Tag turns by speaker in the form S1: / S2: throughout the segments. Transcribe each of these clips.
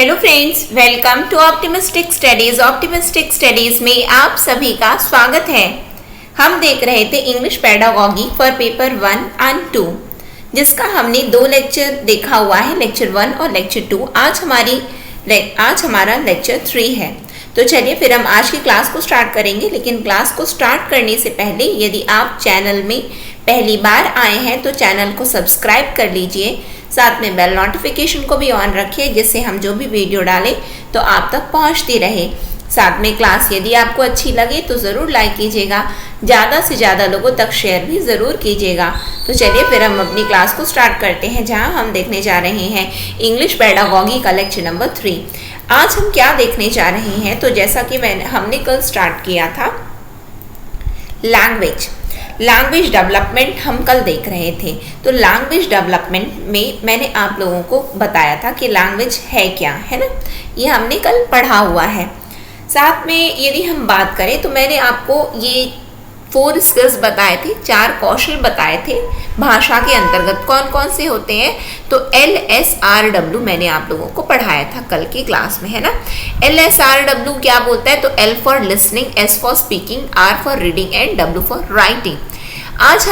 S1: Hello friends, welcome to optimistic studies. Optimistic studies में आप सभी का स्वागत है। हम देख रहे थे English pedagogy for paper 1 and 2, जिसका हमने 2 लेक्चर देखा हुआ है, लेक्चर 1 और लेक्चर 2। आज हमारा लेक्चर 3 है। तो चलिए फिर हम आज की क्लास को स्टार्ट करेंगे। लेकिन क्लास को स्टार्ट करने से पहले यदि आप चैनल में पहली बार आए हैं तो चैनल को सब्सक्राइब कर लीजिए, साथ में बेल नोटिफिकेशन को भी ऑन रखिए, जिससे हम जो भी वीडियो डालें तो आप तक पहुंचती रहे। साथ में क्लास यदि आपको अच्छी लगे तो ज़रूर लाइक कीजिएगा, ज़्यादा से ज़्यादा लोगों तक शेयर भी ज़रूर कीजिएगा। तो चलिए फिर हम अपनी क्लास को स्टार्ट करते हैं, जहां हम देखने जा रहे हैं इंग्लिश पेडागॉगी का लेक्चर नंबर 3। आज हम क्या देखने जा रहे हैं, तो जैसा कि हमने कल स्टार्ट किया था लैंग्वेज डेवलपमेंट हम कल देख रहे थे। तो लैंग्वेज डेवलपमेंट में मैंने आप लोगों को बताया था कि लैंग्वेज है क्या, है ना, ये हमने कल पढ़ा हुआ है। साथ में यदि हम बात करें तो मैंने आपको ये 4 स्किल्स बताए थे, 4 कौशल बताए थे भाषा के अंतर्गत। कौन कौन से होते हैं, तो LSRW मैंने आप लोगों को पढ़ाया था कल की क्लास में, है ना। LSRW क्या बोलता है, तो L for listening, S for speaking, R for reading and W for writing. आज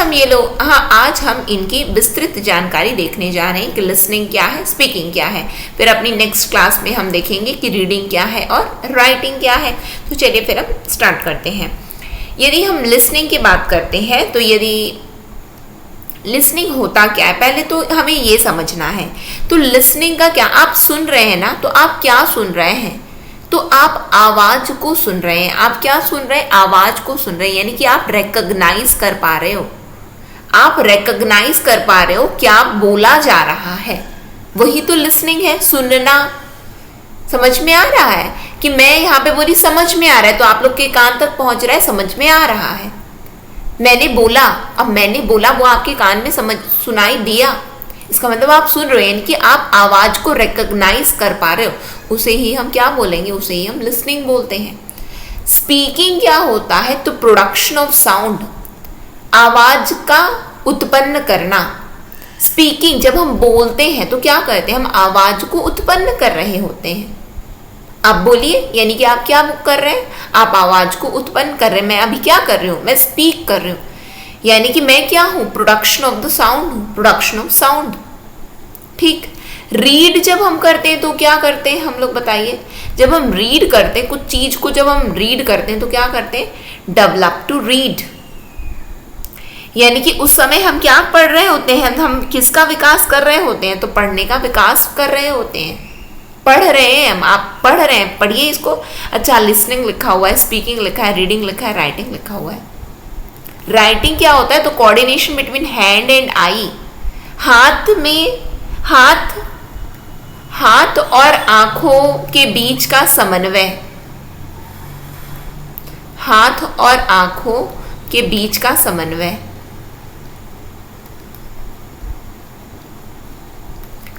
S1: हम इनकी विस्तृत जानकारी देखने जा रहे हैं कि लिसनिंग क्या है, स्पीकिंग क्या है। फिर अपनी नेक्स्ट क्लास में हम देखेंगे कि रीडिंग क्या है और राइटिंग क्या है। तो चलिए फिर हम स्टार्ट करते हैं। यदि हम लिसनिंग की बात करते हैं तो यदि लिसनिंग होता क्या है, पहले तो हमें ये समझना है। तो लिसनिंग का क्या, आप सुन रहे हैं ना, तो आप क्या सुन रहे हैं, तो आप आवाज को सुन रहे हैं। आप क्या सुन रहे हैं, आवाज को सुन रहे हैं, यानी कि आप रिकॉग्नाइज कर पा रहे हो। आप रिकॉग्नाइज कर पा रहे हो क्या बोला जा रहा है, वही तो लिसनिंग है। सुनना, समझ में आ रहा है कि मैं यहाँ पे बोली, समझ में आ रहा है, तो आप लोग के कान तक पहुंच रहा है, समझ में आ रहा है। मैंने बोला, अब मैंने बोला वो आपके कान में सुनाई दिया, इसका मतलब आप सुन रहे हैं, यानी कि आप आवाज को रिकॉग्नाइज कर पा रहे हो। उसे ही हम क्या बोलेंगे, उसे ही हम लिसनिंग बोलते हैं। स्पीकिंग क्या होता है, तो प्रोडक्शन ऑफ साउंड, आवाज का उत्पन्न करना। स्पीकिंग, जब हम बोलते हैं तो क्या करते हैं, हम आवाज को उत्पन्न कर रहे होते हैं। आप बोलिए, यानी कि आप क्या कर रहे हैं, आप आवाज को उत्पन्न कर रहे हैं। मैं अभी क्या कर रही हूं, मैं स्पीक कर रही हूं, यानी कि मैं क्या हूं, प्रोडक्शन ऑफ द साउंड हूं, प्रोडक्शन ऑफ साउंड। ठीक। रीड जब हम करते हैं तो क्या करते हैं हम लोग, बताइए। जब हम रीड करते हैं कुछ चीज को, जब हम रीड करते हैं तो क्या करते हैं, डेवलप टू रीड, यानी कि उस समय हम क्या पढ़ रहे होते हैं, हम किसका विकास कर रहे होते हैं, तो पढ़ने का विकास कर रहे होते हैं। पढ़ रहे हैं हम, आप पढ़ रहे हैं, पढ़िए इसको। अच्छा, लिसनिंग लिखा हुआ है, स्पीकिंग लिखा है, रीडिंग लिखा है, राइटिंग लिखा हुआ है। राइटिंग क्या होता है, तो coordination between hand and I, हाथ और आंखों के बीच का समन्वय, हाथ और आंखों के बीच का समन्वय।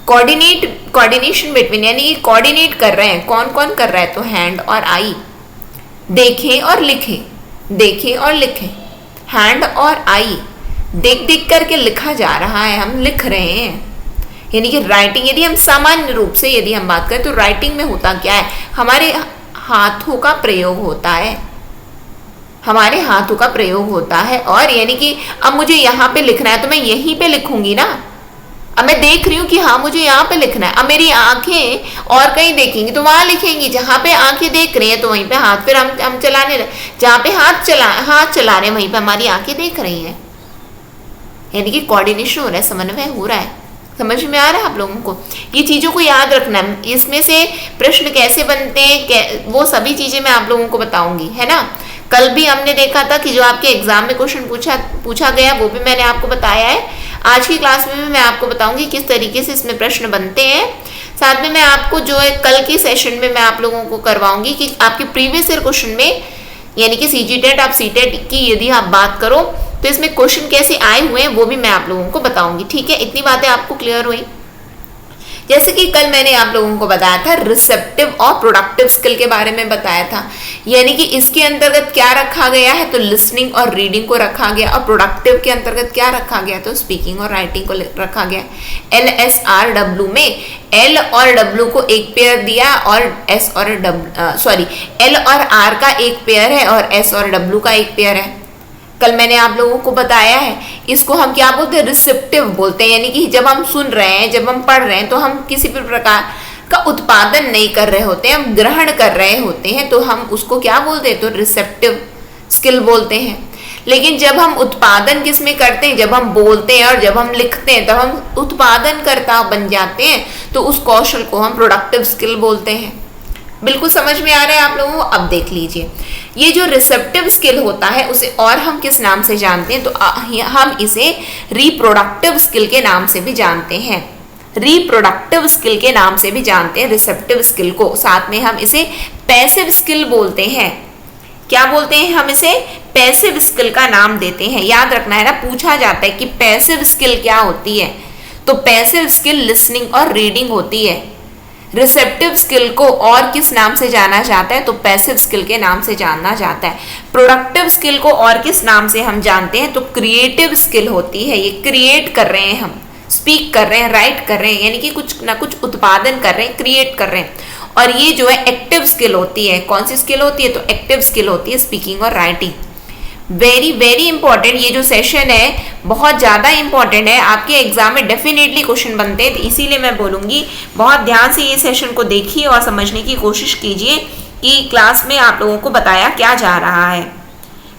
S1: कोऑर्डिनेशन बिटवीन, यानी कि कोऑर्डिनेट कर रहे हैं, कौन कौन कर रहा है, तो हैंड और आई। देखें और लिखें, देखें और लिखें, हैंड और आई, देख देख करके लिखा जा रहा है, हम लिख रहे हैं। यानी कि राइटिंग, यदि हम सामान्य रूप से यदि हम बात करें तो राइटिंग में होता क्या है, हमारे हाथों का प्रयोग होता है, हमारे हाथों का प्रयोग होता है। और यानी कि अब मुझे यहाँ पे लिखना है तो मैं यहीं पे लिखूंगी ना। अब मैं देख रही हूँ कि हाँ मुझे यहाँ पे लिखना है, अब मेरी आंखें और कहीं देखेंगी तो वहां लिखेंगी। जहाँ पे आंखें देख रही हैं तो वहीं पे हाथ, फिर हम चलाने, जहाँ पे हाथ चला रहे हैं वहीं पे हमारी आंखें देख रही हैं। यानी कि कोऑर्डिनेशन हो रहा है, समन्वय हो रहा है। समझ में आ रहा है आप लोगों को, ये चीजों को याद रखना है। इसमें से प्रश्न कैसे बनते हैं, वो सभी चीजें मैं आप लोगों को बताऊंगी, है ना। कल भी हमने देखा था कि जो आपके एग्जाम में क्वेश्चन पूछा गया वो भी मैंने आपको बताया है। आज की क्लास में भी मैं आपको बताऊंगी किस तरीके से इसमें प्रश्न बनते हैं। साथ में मैं आपको जो है कल की सेशन में मैं आप लोगों को करवाऊंगी कि आपके प्रीवियस ईयर क्वेश्चन में, यानी कि CGTET आप CTET की यदि आप बात करो तो इसमें क्वेश्चन कैसे आए हुए हैं वो भी मैं आप लोगों को बताऊंगी। ठीक है, इतनी बातें आपको क्लियर हुई। जैसे कि कल मैंने आप लोगों को बताया था रिसेप्टिव और प्रोडक्टिव स्किल के बारे में बताया था, यानी कि इसके अंतर्गत क्या रखा गया है, तो लिसनिंग और रीडिंग को रखा गया, और प्रोडक्टिव के अंतर्गत क्या रखा गया, तो स्पीकिंग और राइटिंग को रखा गया। LSRW में L और W को एक पेयर दिया और L और R का एक पेयर है और S और W का एक पेयर है। कल मैंने आप लोगों को बताया है, इसको हम क्या बोलते हैं, रिसेप्टिव बोलते हैं, यानी कि जब हम सुन रहे हैं, जब हम पढ़ रहे हैं, तो हम किसी भी प्रकार का उत्पादन नहीं कर रहे होते हैं, हम ग्रहण कर रहे होते हैं, तो हम उसको क्या बोलते हैं, तो रिसेप्टिव स्किल बोलते हैं। लेकिन जब हम उत्पादन किस में करते हैं, जब हम बोलते हैं और जब हम लिखते हैं, तब हम उत्पादन करता बन जाते हैं, तो उस कौशल को हम प्रोडक्टिव स्किल बोलते हैं। बिल्कुल समझ में आ रहा है आप लोगों को। अब देख लीजिए, ये जो रिसेप्टिव स्किल होता है उसे और हम किस नाम से जानते हैं, तो हम इसे रिप्रोडक्टिव स्किल के नाम से भी जानते हैं। रिप्रोडक्टिव स्किल के नाम से भी जानते हैं रिसेप्टिव स्किल को। साथ में हम इसे पैसिव स्किल बोलते हैं। क्या बोलते हैं, हम इसे पैसिव स्किल का नाम देते हैं। याद रखना है ना, पूछा जाता है कि पैसिव स्किल क्या होती है, तो पैसिव स्किल लिसनिंग और रीडिंग होती है। रिसेप्टिव स्किल को और किस नाम से जाना जाता है, तो पैसिव स्किल के नाम से जाना जाता है। प्रोडक्टिव स्किल को और किस नाम से हम जानते हैं, तो क्रिएटिव स्किल होती है। ये क्रिएट कर रहे हैं, हम स्पीक कर रहे हैं, राइट कर रहे हैं, यानी कि कुछ ना कुछ उत्पादन कर रहे हैं, क्रिएट कर रहे हैं। और ये जो है एक्टिव स्किल होती है। कौन सी स्किल होती है, तो एक्टिव स्किल होती है स्पीकिंग और राइटिंग। वेरी वेरी इंपॉर्टेंट ये जो सेशन है, बहुत ज़्यादा इंपॉर्टेंट है, आपके एग्जाम में डेफिनेटली क्वेश्चन बनते हैं, तो इसीलिए मैं बोलूँगी बहुत ध्यान से ये सेशन को देखिए और समझने की कोशिश कीजिए कि क्लास में आप लोगों को बताया क्या जा रहा है।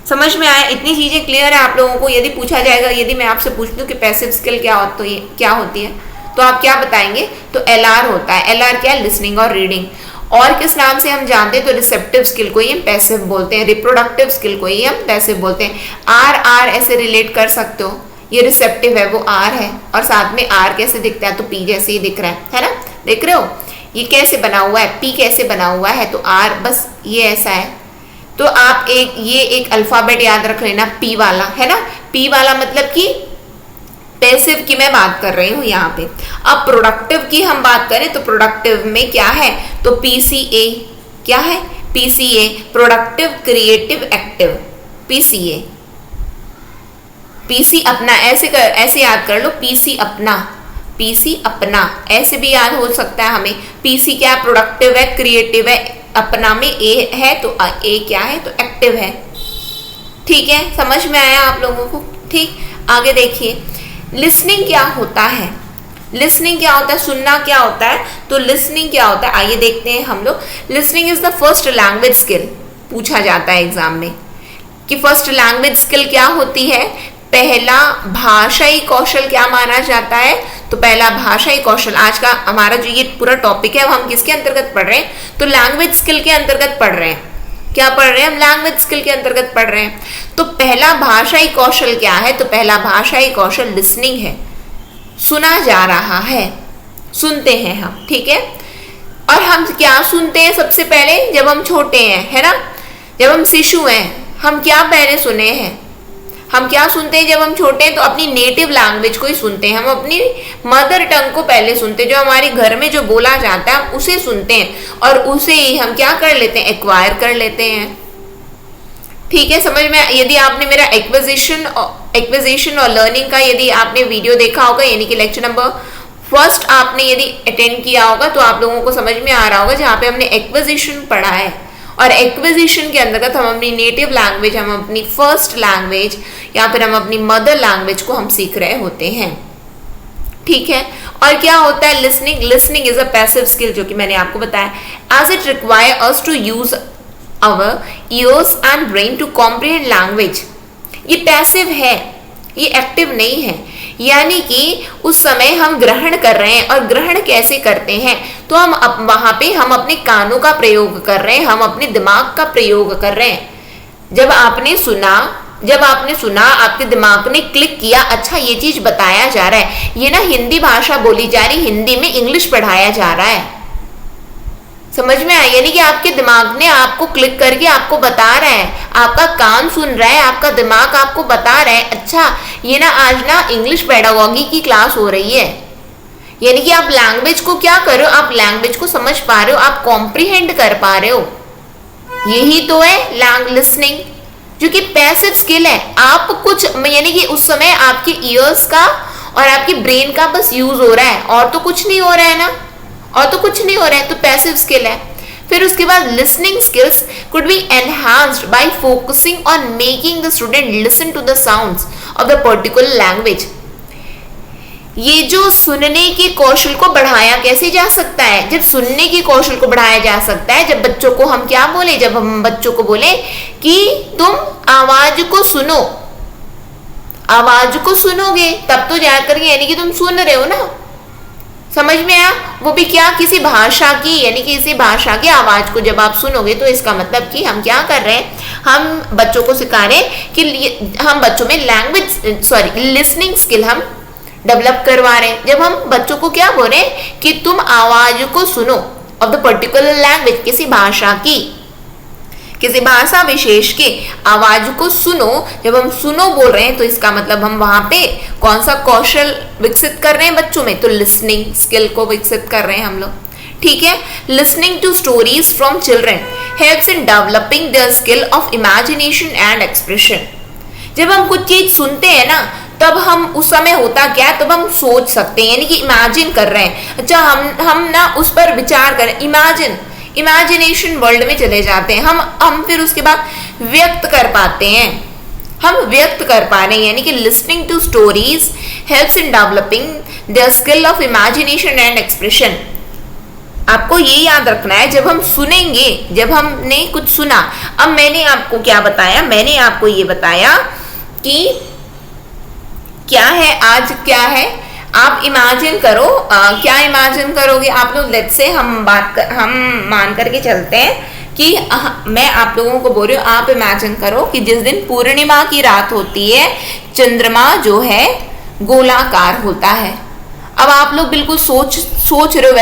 S1: समझ में आया, इतनी चीज़ें क्लियर है आप लोगों को। यदि पूछा जाएगा, यदि मैं आपसे पूछ लूँ कि पैसिव स्किल क्या होती है, तो आप क्या बताएंगे, तो LR होता है। LR क्या है, लिसनिंग और रीडिंग। और किस नाम से हम जानते हैं, तो रिसेप्टिव स्किल को ही हम पैसिव बोलते हैं, रिप्रोडक्टिव स्किल को ही हम पैसिव बोलते हैं। R ऐसे रिलेट कर सकते हो, ये रिसेप्टिव है, वो R है, और साथ में R कैसे दिखता है, तो P जैसे ही दिख रहा है ना, देख रहे हो ये कैसे बना हुआ है, P कैसे बना हुआ है, तो R बस ये ऐसा है। तो आप ये एक अल्फाबेट याद रख लेना, P वाला है ना, P वाला मतलब कि पैसिव की मैं बात कर रही हूँ यहाँ पे। अब प्रोडक्टिव की हम बात करें, तो प्रोडक्टिव में क्या है, तो PCA क्या है, PCA productive creative active, PCA। PC अपना ऐसे याद कर लो, PC अपना ऐसे भी याद हो सकता है हमें। PC क्या प्रोडक्टिव है, क्रिएटिव है, अपना में A है, तो A क्या है, तो एक्टिव है। ठीक है, समझ में आया आप लोगों को। ठीक, आगे देखिए लिसनिंग क्या होता है। लिसनिंग क्या होता है, सुनना क्या होता है, तो लिसनिंग क्या होता है, आइए देखते हैं हम लोग। Listening is the first language skill. पूछा जाता है एग्जाम में कि फर्स्ट लैंग्वेज स्किल क्या होती है। पहला भाषाई कौशल क्या माना जाता है, तो पहला भाषाई कौशल। आज का हमारा जो ये पूरा टॉपिक है वो हम किसके अंतर्गत पढ़ रहे हैं, तो लैंग्वेज स्किल के अंतर्गत पढ़ रहे हैं। क्या पढ़ रहे हैं हम, लैंग्वेज स्किल के अंतर्गत पढ़ रहे हैं। तो पहला भाषाई कौशल क्या है, तो पहला भाषाई कौशल लिसनिंग है। सुना जा रहा है, सुनते हैं हम, ठीक है। और हम क्या सुनते हैं सबसे पहले, जब हम छोटे हैं, है ना, जब हम शिशु हैं, हम क्या पहले सुने हैं, हम क्या सुनते हैं जब हम छोटे हैं, तो अपनी नेटिव लैंग्वेज को ही सुनते हैं। हम अपनी मदर टंग को पहले सुनते हैं, जो हमारे घर में जो बोला जाता है हम उसे सुनते हैं, और उसे ही हम क्या कर लेते हैं, एक्वायर कर लेते हैं। ठीक है, समझ में। यदि आपने मेरा एक्विजिशन और लर्निंग का यदि आपने वीडियो देखा होगा, यानी कि लेक्चर नंबर 1 आपने यदि अटेंड किया होगा, तो आप लोगों को समझ में आ रहा होगा, जहाँ पे हमने एक्विजिशन पढ़ा है। और एक्विजिशन के अंतर्गत हम अपनी नेटिव लैंग्वेज, हम अपनी फर्स्ट लैंग्वेज या फिर हम अपनी मदर लैंग्वेज को हम सीख रहे होते हैं। ठीक है, और क्या होता है listening. Listening is a passive skill, जो कि मैंने आपको बताया, as it require us to use our ears and brain to comprehend language. ये पैसिव है, ये एक्टिव नहीं है। यानी कि उस समय हम ग्रहण कर रहे हैं, और ग्रहण कैसे करते हैं, तो हम वहां पे हम अपने कानों का प्रयोग कर रहे हैं, हम अपने दिमाग का प्रयोग कर रहे हैं। जब आपने सुना आपके दिमाग ने क्लिक किया, अच्छा ये चीज बताया जा रहा है, ये ना हिंदी भाषा बोली जा रही, हिंदी में इंग्लिश पढ़ाया जा रहा है। समझ में आया, यानी कि आपके दिमाग ने आपको क्लिक करके आपको बता रहा है, आपका कान सुन रहा है, आपका दिमाग आपको बता रहा है, अच्छा ये ना आज ना इंग्लिश पेडागॉजी की क्लास हो रही है, यानी कि आप लैंग्वेज को क्या कर रहे हो, आप लैंग्वेज को समझ पा रहे हो, आप कॉम्प्रिहेंड कर पा रहे हो। यही तो है लिसनिंग, जो कि पैसिव स्किल है। आप कुछ यानी कि उस समय आपके ईयर्स का और आपकी ब्रेन का बस यूज हो रहा है, और तो कुछ नहीं हो रहा है ना, और तो कुछ नहीं हो रहा है, तो पैसिव स्किल है। फिर उसके बाद listening skills could be enhanced by focusing on making the student listen to the sounds of the particular language. ये जो सुनने के कौशल को बढ़ाया कैसे जा सकता है, जब सुनने के कौशल को बढ़ाया जा सकता है, जब बच्चों को हम क्या बोले, जब हम बच्चों को बोले कि तुम आवाज को सुनो, आवाज को सुनोगे तब तो जाकर यानी कि तुम सुन रहे हो ना, समझ में आया। वो भी क्या, किसी भाषा की, यानी कि किसी भाषा की आवाज को जब आप सुनोगे तो इसका मतलब कि हम क्या कर रहे हैं, हम बच्चों को सिखा रहे हैं कि हम बच्चों में लिसनिंग स्किल हम डेवलप करवा रहे हैं। जब हम बच्चों को क्या बोल रहे हैं कि तुम आवाज को सुनो ऑफ द पर्टिकुलर लैंग्वेज, किसी भाषा की, किसी भाषा विशेष की आवाज को सुनो, जब हम सुनो बोल रहे हैं तो इसका मतलब हम वहां पे कौन सा कौशल विकसित कर रहे हैं बच्चों में, तो लिसनिंग स्किल को विकसित कर रहे हैं हम लोग। ठीक है, listening to stories from children helps in developing their skill of imagination and expression. जब हम कुछ चीज सुनते हैं ना, तब हम उस समय होता क्या है, तब हम सोच सकते हैं, यानी कि इमेजिन कर रहे हैं। अच्छा, हम ना उस पर विचार करें, इमेजिनेशन वर्ल्ड में चले जाते हैं हम फिर उसके बाद व्यक्त कर पाते हैं, हम व्यक्त कर पा रहे हैं। यानी कि listening to stories helps in developing the skill of imagination and expression. आपको ये याद रखना है, जब हम सुनेंगे, जब हमने कुछ सुना, अब मैंने आपको क्या बताया, मैंने आपको ये बताया कि क्या है, आज क्या है, आप इमेजिन करो। क्या इमेजिन करोगे आप लोग, लेट्स से हम मान करके चलते हैं कि मैं आप लोगों को बोल रही हूँ, आप इमेजिन करो कि जिस दिन पूर्णिमा की रात होती है, चंद्रमा जो है गोलाकार होता है। अब आप लोग बिल्कुल सोच रहे हो,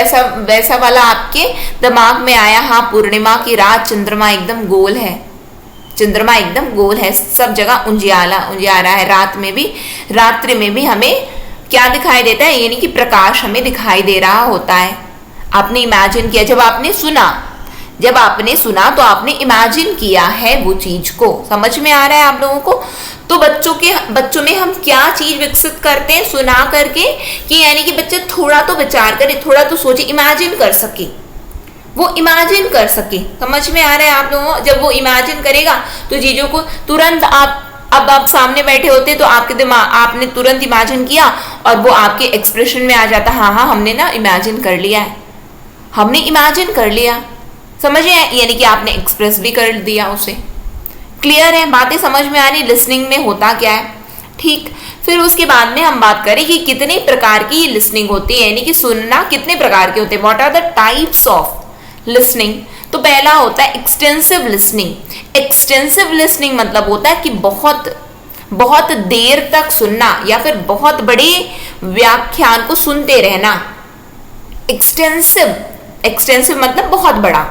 S1: वैसा वाला आपके दिमाग में आया, हाँ पूर्णिमा की रात, चंद्रमा एकदम गोल है, चंद्रमा एकदम गोल है, सब जगह उजियारा है। रात्रि में भी हमें क्या दिखाई देता है, यानी कि प्रकाश हमें दिखाई दे रहा होता है। आपने इमेजिन किया, जब आपने सुना तो आपने इमेजिन किया है वो चीज को। समझ में आ रहा है आप लोगों को। तो बच्चों में हम क्या चीज विकसित करते हैं सुना करके, कि यानी कि बच्चे थोड़ा तो विचार करे, थोड़ा तो सोचे, इमेजिन कर सके, वो इमेजिन कर सके। समझ में आ रहा है आप लोगों को। जब वो इमेजिन करेगा तो चीजों को तुरंत आप सामने बैठे होते तो आपके दिमाग, आपने तुरंत इमेजिन किया और वो आपके एक्सप्रेशन में आ जाता, हाँ हमने ना इमेजिन कर लिया है, हमने इमेजिन कर लिया। समझ में, यानी कि आपने एक्सप्रेस भी कर दिया उसे। क्लियर है, बातें समझ में आ रही, लिसनिंग में होता क्या है। ठीक, फिर उसके बाद में हम बात करें कि कितने प्रकार की लिसनिंग होती है, यानी कि सुनना कितने प्रकार के होते हैं। What are the types of listening. तो पहला होता है एक्सटेंसिव लिसनिंग। एक्सटेंसिव लिसनिंग मतलब होता है कि बहुत देर तक सुनना या फिर बहुत बड़े व्याख्यान को सुनते रहना। एक्सटेंसिव मतलब बहुत बड़ा,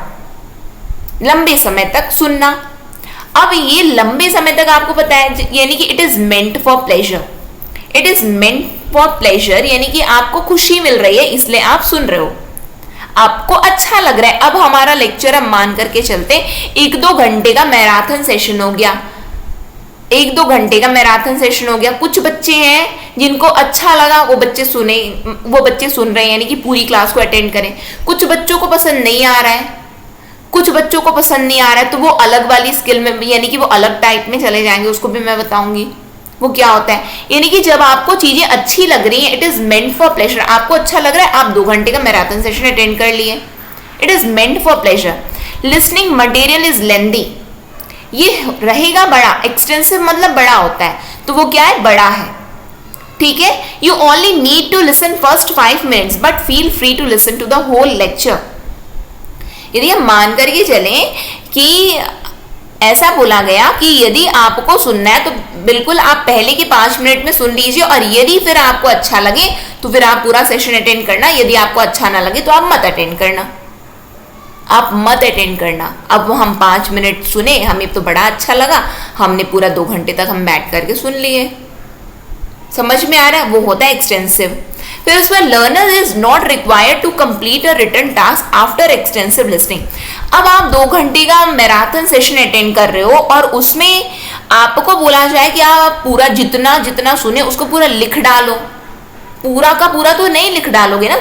S1: लंबे समय तक सुनना। अब ये लंबे समय तक आपको पता है, यानी कि it is meant for pleasure. It is meant for pleasure, यानी कि आपको खुशी मिल रही है इसलिए आप सुन रहे हो, आपको अच्छा लग रहा है। अब हमारा लेक्चर हम मान करके चलते, 1-2 घंटे का मैराथन सेशन हो गया, 1-2 घंटे का मैराथन सेशन हो गया। कुछ बच्चे हैं जिनको अच्छा लगा, वो बच्चे सुन रहे हैं, यानी कि पूरी क्लास को अटेंड करें। कुछ बच्चों को पसंद नहीं आ रहा है, तो वो अलग वाली स्किल में, यानी कि वो अलग टाइप में चले जाएंगे, उसको भी मैं बताऊंगी वो क्या होता है। यानी कि जब आपको चीजें अच्छी लग रही हैं, it is meant for pleasure. आपको अच्छा लग रहा है, आप 2 घंटे का मैराथन सेशन अटेंड कर लिए, it is meant for pleasure. Listening material is lengthy, ये रहेगा बड़ा। एक्सटेंसिव मतलब बड़ा होता है, तो वो क्या है, बड़ा है। ठीक है, you only need to listen first 5 minutes but feel free to listen to the whole lecture. यदि हम मान करके चलें कि ऐसा बोला गया कि यदि आपको सुनना है तो बिल्कुल आप पहले के 5 मिनट में सुन लीजिए, और यदि फिर आपको अच्छा लगे तो फिर आप पूरा सेशन अटेंड करना, यदि आपको अच्छा ना लगे तो आप मत अटेंड करना। अब हम 5 मिनट सुने, हमें तो बड़ा अच्छा लगा, हमने पूरा 2 घंटे तक हम बैठ करके सुन लिए। समझ में आ रहा है, वो होता है एक्सटेंसिव। फिर उसमें learner is not required to complete a written task after extensive listening. अब आप 2 घंटे का मैराथन सेशन अटेंड कर रहे हो और उसमें आपको बोला जाए कि आप पूरा जितना जितना सुने उसको पूरा लिख डालो, पूरा का पूरा तो नहीं लिख डालोगे ना।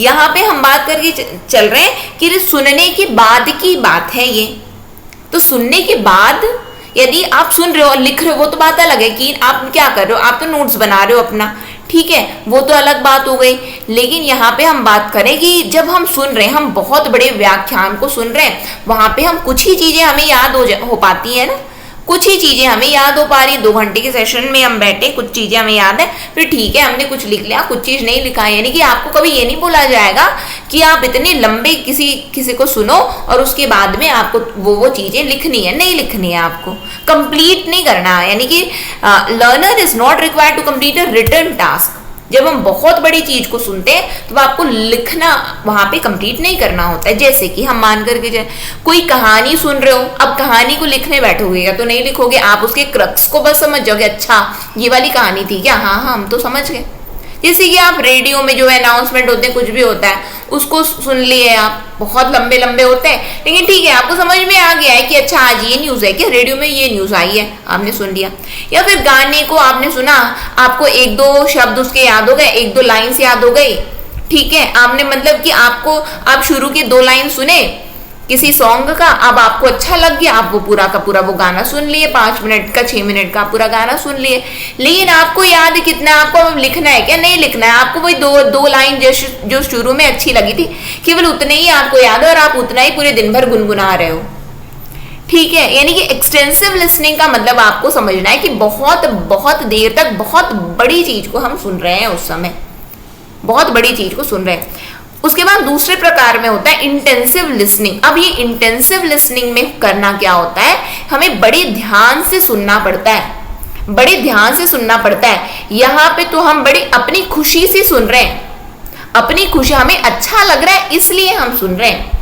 S1: यहाँ पे हम बात करके चल रहे हैं कि सुनने के बाद की बात है ये। तो सुनने के बाद यदि आप सुन रहे हो और लिख रहे हो वो तो बात अलग है कि आप क्या कर रहे हो, आप तो नोट्स बना रहे हो अपना, ठीक है, वो तो अलग बात हो गई। लेकिन यहाँ पे हम बात करें कि जब हम सुन रहे हैं, हम बहुत बड़े व्याख्यान को सुन रहे हैं, वहां पे हम कुछ ही चीजें हमें याद हो पाती है ना, कुछ ही चीजें हमें याद हो पा रही। 2 घंटे के सेशन में हम बैठे, कुछ चीजें हमें याद है, फिर ठीक है हमने कुछ लिख लिया, कुछ चीज नहीं लिखा। यानी कि आपको कभी ये नहीं बोला जाएगा कि आप इतने लंबे किसी को सुनो और उसके बाद में आपको वो चीजें लिखनी है, नहीं लिखनी है, आपको कंप्लीट नहीं करना है। यानी कि learner is not required to complete a written task. जब हम बहुत बड़ी चीज को सुनते हैं तो आपको लिखना वहां पे कंप्लीट नहीं करना होता है। जैसे कि हम मान करके जाए कोई कहानी सुन रहे हो, अब कहानी को लिखने बैठोगे तो नहीं लिखोगे, आप उसके क्रक्स को बस समझ जाओगे, अच्छा ये वाली कहानी थी क्या, हाँ हाँ हम तो समझ गए। जैसे कि आप रेडियो में जो है अनाउंसमेंट होते हैं, कुछ भी होता है, उसको सुन लिए आप, बहुत लंबे लंबे होते हैं, लेकिन ठीक है आपको समझ में आ गया है कि अच्छा आज ये न्यूज़ है क्या, रेडियो में ये न्यूज़ आई है, आपने सुन लिया। या फिर गाने को आपने सुना, आपको 1-2 शब्द उसके याद हो गए, 1-2 लाइन्स याद हो गई, ठीक है, आपने मतलब कि आप शुरू के 2 लाइन सुने किसी सॉन्ग का, अब आपको अच्छा लग गया, आप वो पूरा का पूरा वो गाना सुन लिए, 5 मिनट का 6 मिनट का पूरा गाना सुन लिए। लेकिन आपको याद कितना, आपको लिखना है क्या, नहीं लिखना है, आपको वही दो लाइन जो शुरू में अच्छी लगी थी केवल उतने ही आपको याद है और आप उतना ही पूरे दिन भर गुनगुना रहे हो, ठीक है। यानी कि एक्सटेंसिव लिसनिंग का मतलब आपको समझना है कि बहुत बहुत देर तक बहुत बड़ी चीज को हम सुन रहे हैं, उस समय बहुत बड़ी चीज को सुन रहे हैं। उसके बाद दूसरे प्रकार में होता है इंटेंसिव लिसनिंग। अब ये इंटेंसिव लिसनिंग में करना क्या होता है, हमें बड़े ध्यान से सुनना पड़ता है, बड़े ध्यान से सुनना पड़ता है। यहाँ पे तो हम बड़ी अपनी खुशी से सुन रहे हैं, अपनी खुशी, हमें अच्छा लग रहा है इसलिए हम सुन रहे हैं,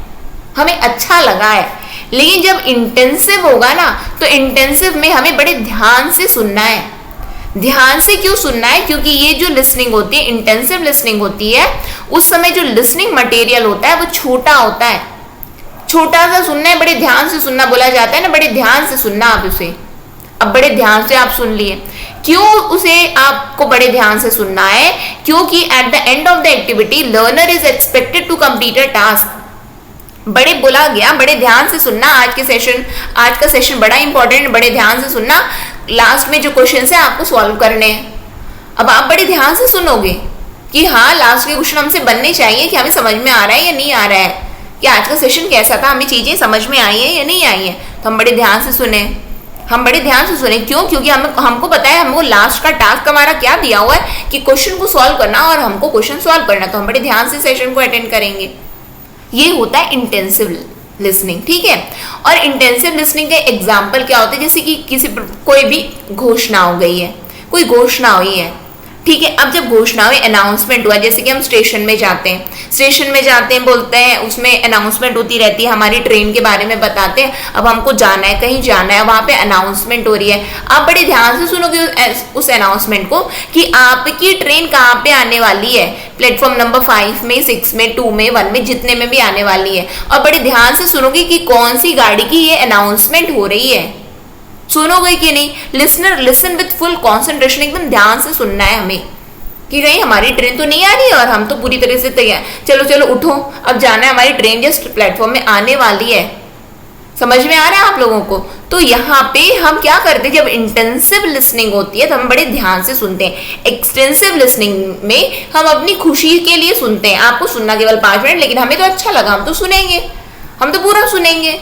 S1: हमें अच्छा लगा है। लेकिन जब इंटेंसिव होगा ना, तो इंटेंसिव में हमें बड़े ध्यान से सुनना है। ध्यान से क्यों सुनना है, क्योंकि ये जो लिसनिंग होती है, इंटेंसिव लिसनिंग होती है, उस समय जो लिसनिंग मटेरियल होता है वो छोटा होता है, छोटा सा सुनना है, बड़े ध्यान से सुनना बोला जाता है ना, बड़े ध्यान से सुनना आप उसे। अब बड़े ध्यान से आप सुन लिए, क्यों उसे आपको बड़े ध्यान से सुनना है, क्योंकि at the end of the activity learner is expected to complete a task. बड़े बोला गया बड़े ध्यान से सुनना, आज का सेशन बड़ा इंपॉर्टेंट, बड़े ध्यान से सुनना, लास्ट में जो क्वेश्चन है आपको सॉल्व करने हैं। अब आप बड़े ध्यान से सुनोगे कि हाँ लास्ट के क्वेश्चन हमसे बनने चाहिए, कि हमें समझ में आ रहा है या नहीं आ रहा है, कि आज का सेशन कैसा था, हमें चीजें समझ में आई है या नहीं आई है, तो हम बड़े ध्यान से सुने, हम बड़े ध्यान से सुने। क्यों, क्योंकि हमको पता है हमको लास्ट का टास्क हमारा क्या दिया हुआ है कि क्वेश्चन को सॉल्व करना, और हमको क्वेश्चन सॉल्व करना, तो हम बड़े ध्यान से सेशन को अटेंड करेंगे। ये होता है इंटेंसिव लिसनिंग, ठीक है। और इंटेंसिव लिसनिंग के एग्जाम्पल क्या होते हैं, जैसे कि कोई भी घोषणा हो गई है, कोई घोषणा हुई है, ठीक है। अब जब घोषणा हुई, अनाउंसमेंट हुआ, जैसे कि हम स्टेशन में जाते हैं, बोलते हैं, उसमें अनाउंसमेंट होती रहती है, हमारी ट्रेन के बारे में बताते हैं, अब हमको जाना है, कहीं जाना है, वहां पे अनाउंसमेंट हो रही है। आप बड़े ध्यान से सुनोगे उस अनाउंसमेंट को कि आपकी ट्रेन कहाँ पे आने वाली है, प्लेटफॉर्म नंबर 5 में, 6 में, 2 में, 1 में, जितने में भी आने वाली है, और बड़े ध्यान से सुनोगे कि कौन सी गाड़ी की ये अनाउंसमेंट हो रही है। सुनोगे कि नहीं, लिसन विथ फुल कॉन्सेंट्रेशन, एकदम ध्यान से सुनना है हमें कि कहीं हमारी ट्रेन तो नहीं आ रही है और हम तो पूरी तरह से तैयार, चलो चलो उठो अब जाना है, हमारी ट्रेन जस्ट प्लेटफॉर्म में आने वाली है। समझ में आ रहा है आप लोगों को। तो यहाँ पे हम क्या करते हैं, जब इंटेंसिव लिसनिंग होती है तो हम बड़े ध्यान से सुनते हैं। एक्सटेंसिव लिसनिंग में हम अपनी खुशी के लिए सुनते हैं, आपको सुनना केवल 5 मिनट, लेकिन हमें तो अच्छा लगा, हम तो सुनेंगे, हम तो पूरा सुनेंगे।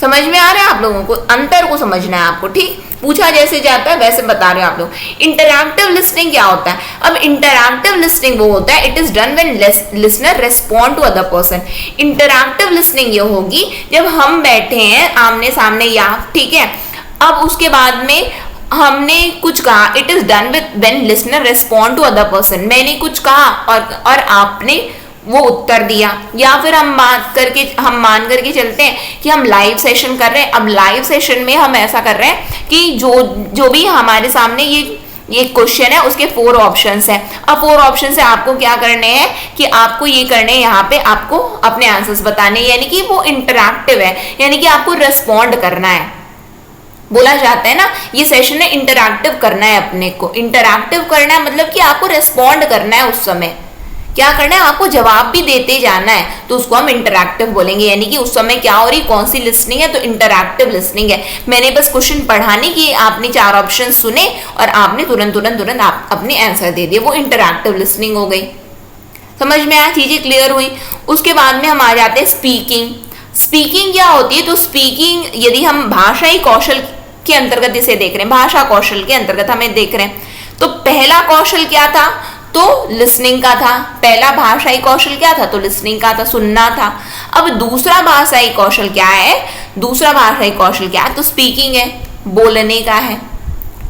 S1: समझ में आ रहा है आप लोगों को, अंतर को समझना है आपको, ठीक। पूछा जैसे जाता है वैसे बता रहे हो आप लोग। इंटरैक्टिव लिसनिंग क्या होता है, अब इंटरैक्टिव लिसनिंग वो होता है, it is done when listener respond to other person. Interactive listening ये होगी जब हम बैठे हैं आमने सामने, या ठीक है, अब उसके बाद में हमने कुछ कहा, it is done when listener respond to other person, मैंने कुछ कहा और आपने वो उत्तर दिया। या फिर हम मान करके चलते हैं कि हम लाइव सेशन कर रहे हैं। अब लाइव सेशन में हम ऐसा कर रहे हैं कि जो भी हमारे सामने ये ये क्वेश्चन है, उसके 4 ऑप्शंस हैं। अब 4 ऑप्शन से आपको क्या करने हैं कि आपको ये करने हैं, यहाँ पे आपको अपने आंसर्स बताने, यानी कि वो इंटरैक्टिव है, यानी कि आपको रिस्पॉन्ड करना है। बोला जाता है ना, ये सेशन है इंटरैक्टिव करना है, अपने को इंटरैक्टिव करना है, मतलब कि आपको रिस्पॉन्ड करना है, उस समय क्या करना है, आपको जवाब भी देते जाना है, तो उसको हम इंटरैक्टिव बोलेंगे। यानी कि उस समय क्या हो रही, कौन सी लिसनिंग है, तो इंटरैक्टिव लिसनिंग है। मैंने बस क्वेश्चन पढ़ाने की, आपने 4 ऑप्शन सुने और आपने तुरंत आप अपने आंसर दे दिए, वो इंटरैक्टिव लिसनिंग हो गई। समझ में आया, चीजें क्लियर हुई। उसके बाद में हम आ जाते हैं स्पीकिंग। स्पीकिंग क्या होती है, तो स्पीकिंग यदि हम भाषाई कौशल के अंतर्गत इसे देख रहे हैं, भाषा कौशल के अंतर्गत हमें देख रहे हैं, तो पहला कौशल क्या था, तो लिसनिंग का था। पहला भाषाई कौशल क्या था, तो लिसनिंग का था, सुनना था। अब दूसरा भाषाई कौशल क्या है, दूसरा भाषाई कौशल क्या है, तो स्पीकिंग है, बोलने का है,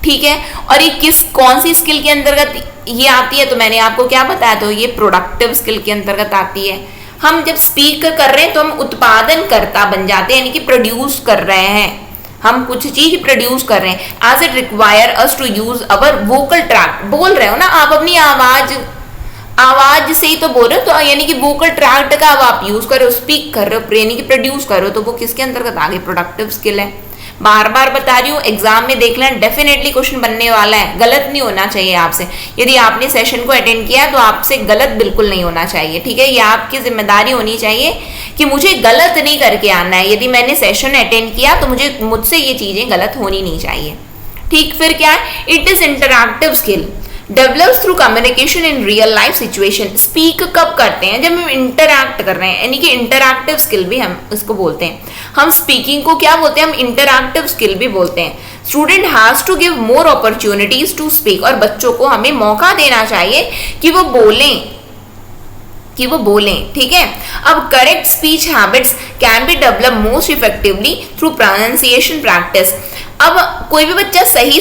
S1: ठीक है। और ये कौन सी स्किल के अंतर्गत ये आती है, तो मैंने आपको क्या बताया, तो ये प्रोडक्टिव स्किल के अंतर्गत आती है। हम जब स्पीक कर रहे हैं तो हम उत्पादन करता बन जाते हैं, यानी कि प्रोड्यूस कर रहे हैं, हम कुछ चीज प्रोड्यूस कर रहे हैं। As it require us to use our vocal tract, बोल रहे हो ना आप, अपनी आवाज से ही तो बोल रहे हो, तो यानी कि वोकल ट्रैक्ट का अब आप यूज कर रहे हो, स्पीक कर रहे हो, यानी कि प्रोड्यूस कर रहे हो, तो वो किसके अंतर्गत आगे, प्रोडक्टिव स्किल है। बार बार बता रही हूँ, एग्जाम में देख लें, डेफिनेटली क्वेश्चन बनने वाला है, गलत नहीं होना चाहिए आपसे। यदि आपने सेशन को अटेंड किया तो आपसे गलत बिल्कुल नहीं होना चाहिए, ठीक है। ये आपकी जिम्मेदारी होनी चाहिए कि मुझे गलत नहीं करके आना है। यदि मैंने सेशन अटेंड किया तो मुझसे ये चीजें गलत होनी नहीं चाहिए, ठीक। फिर क्या है, it is interactive skill develops through communication in real life situation. Speak कब करते हैं, जब हम इंटरैक्ट कर रहे हैं, यानी कि इंटरैक्टिव स्किल भी हम इसको बोलते हैं। हम स्पीकिंग को क्या बोलते हैं, हम इंटरैक्टिव स्किल भी बोलते हैं। Student has to give more opportunities to speak, और बच्चों को हमें मौका देना चाहिए कि वो बोलें, ठीक है। अब correct speech habits can be develop most effectively through pronunciation practice. अब कोई भी बच्चा सही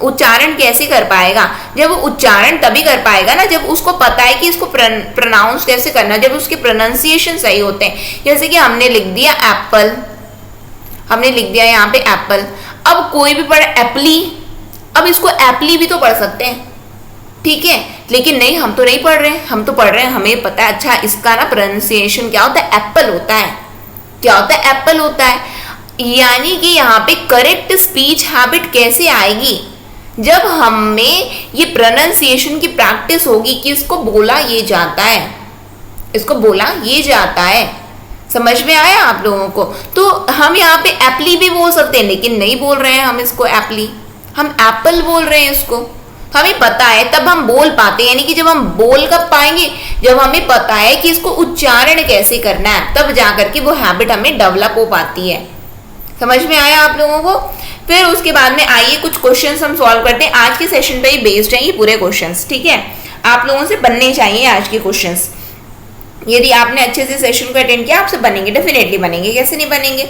S1: उच्चारण कैसे कर पाएगा, जब वो उच्चारण तभी कर पाएगा ना जब उसको पता है कि इसको प्रोनाउंस कैसे करना, जब उसके प्रोनाउंसिएशन सही होते हैं। जैसे कि हमने लिख दिया एप्पल, हमने लिख दिया यहाँ पे एप्पल, अब कोई भी पढ़े एप्पली, अब इसको एप्पली भी तो पढ़ सकते हैं, ठीक है, लेकिन नहीं, हम तो नहीं पढ़ रहे हैं, हम तो पढ़ रहे हैं, हमें पता है अच्छा इसका ना प्रोनाउंसिएशन क्या होता है, एप्पल होता है, क्या होता है, एप्पल होता है। यानी कि यहाँ पे करेक्ट स्पीच हैबिट कैसे आएगी, जब हमें ये प्रोनाउंसिएशन की प्रैक्टिस होगी कि इसको बोला ये जाता है, इसको बोला ये जाता है। समझ में आया आप लोगों को। तो हम यहाँ पे एप्पली भी बोल सकते हैं, लेकिन नहीं बोल रहे हैं हम इसको एप्पली, हम एप्पल बोल रहे हैं इसको। हमें पता है तब हम बोल पाते हैं, यानी कि जब हम बोल कब पाएंगे, जब हमें पता है कि इसको उच्चारण कैसे करना है, तब जाकर के वो हैबिट हमें डेवलप हो पाती है। समझ में आया आप लोगों को। फिर उसके बाद में आइए कुछ क्वेश्चंस हम सॉल्व करते हैं। आज के सेशन पे ही बेस्ड है ये पूरे क्वेश्चंस, ठीक है। आप लोगों से बनने चाहिए आज के क्वेश्चंस। यदि आपने अच्छे से सेशन को अटेंड किया, आपसे बनेंगे, डेफिनेटली बनेंगे, कैसे नहीं बनेंगे।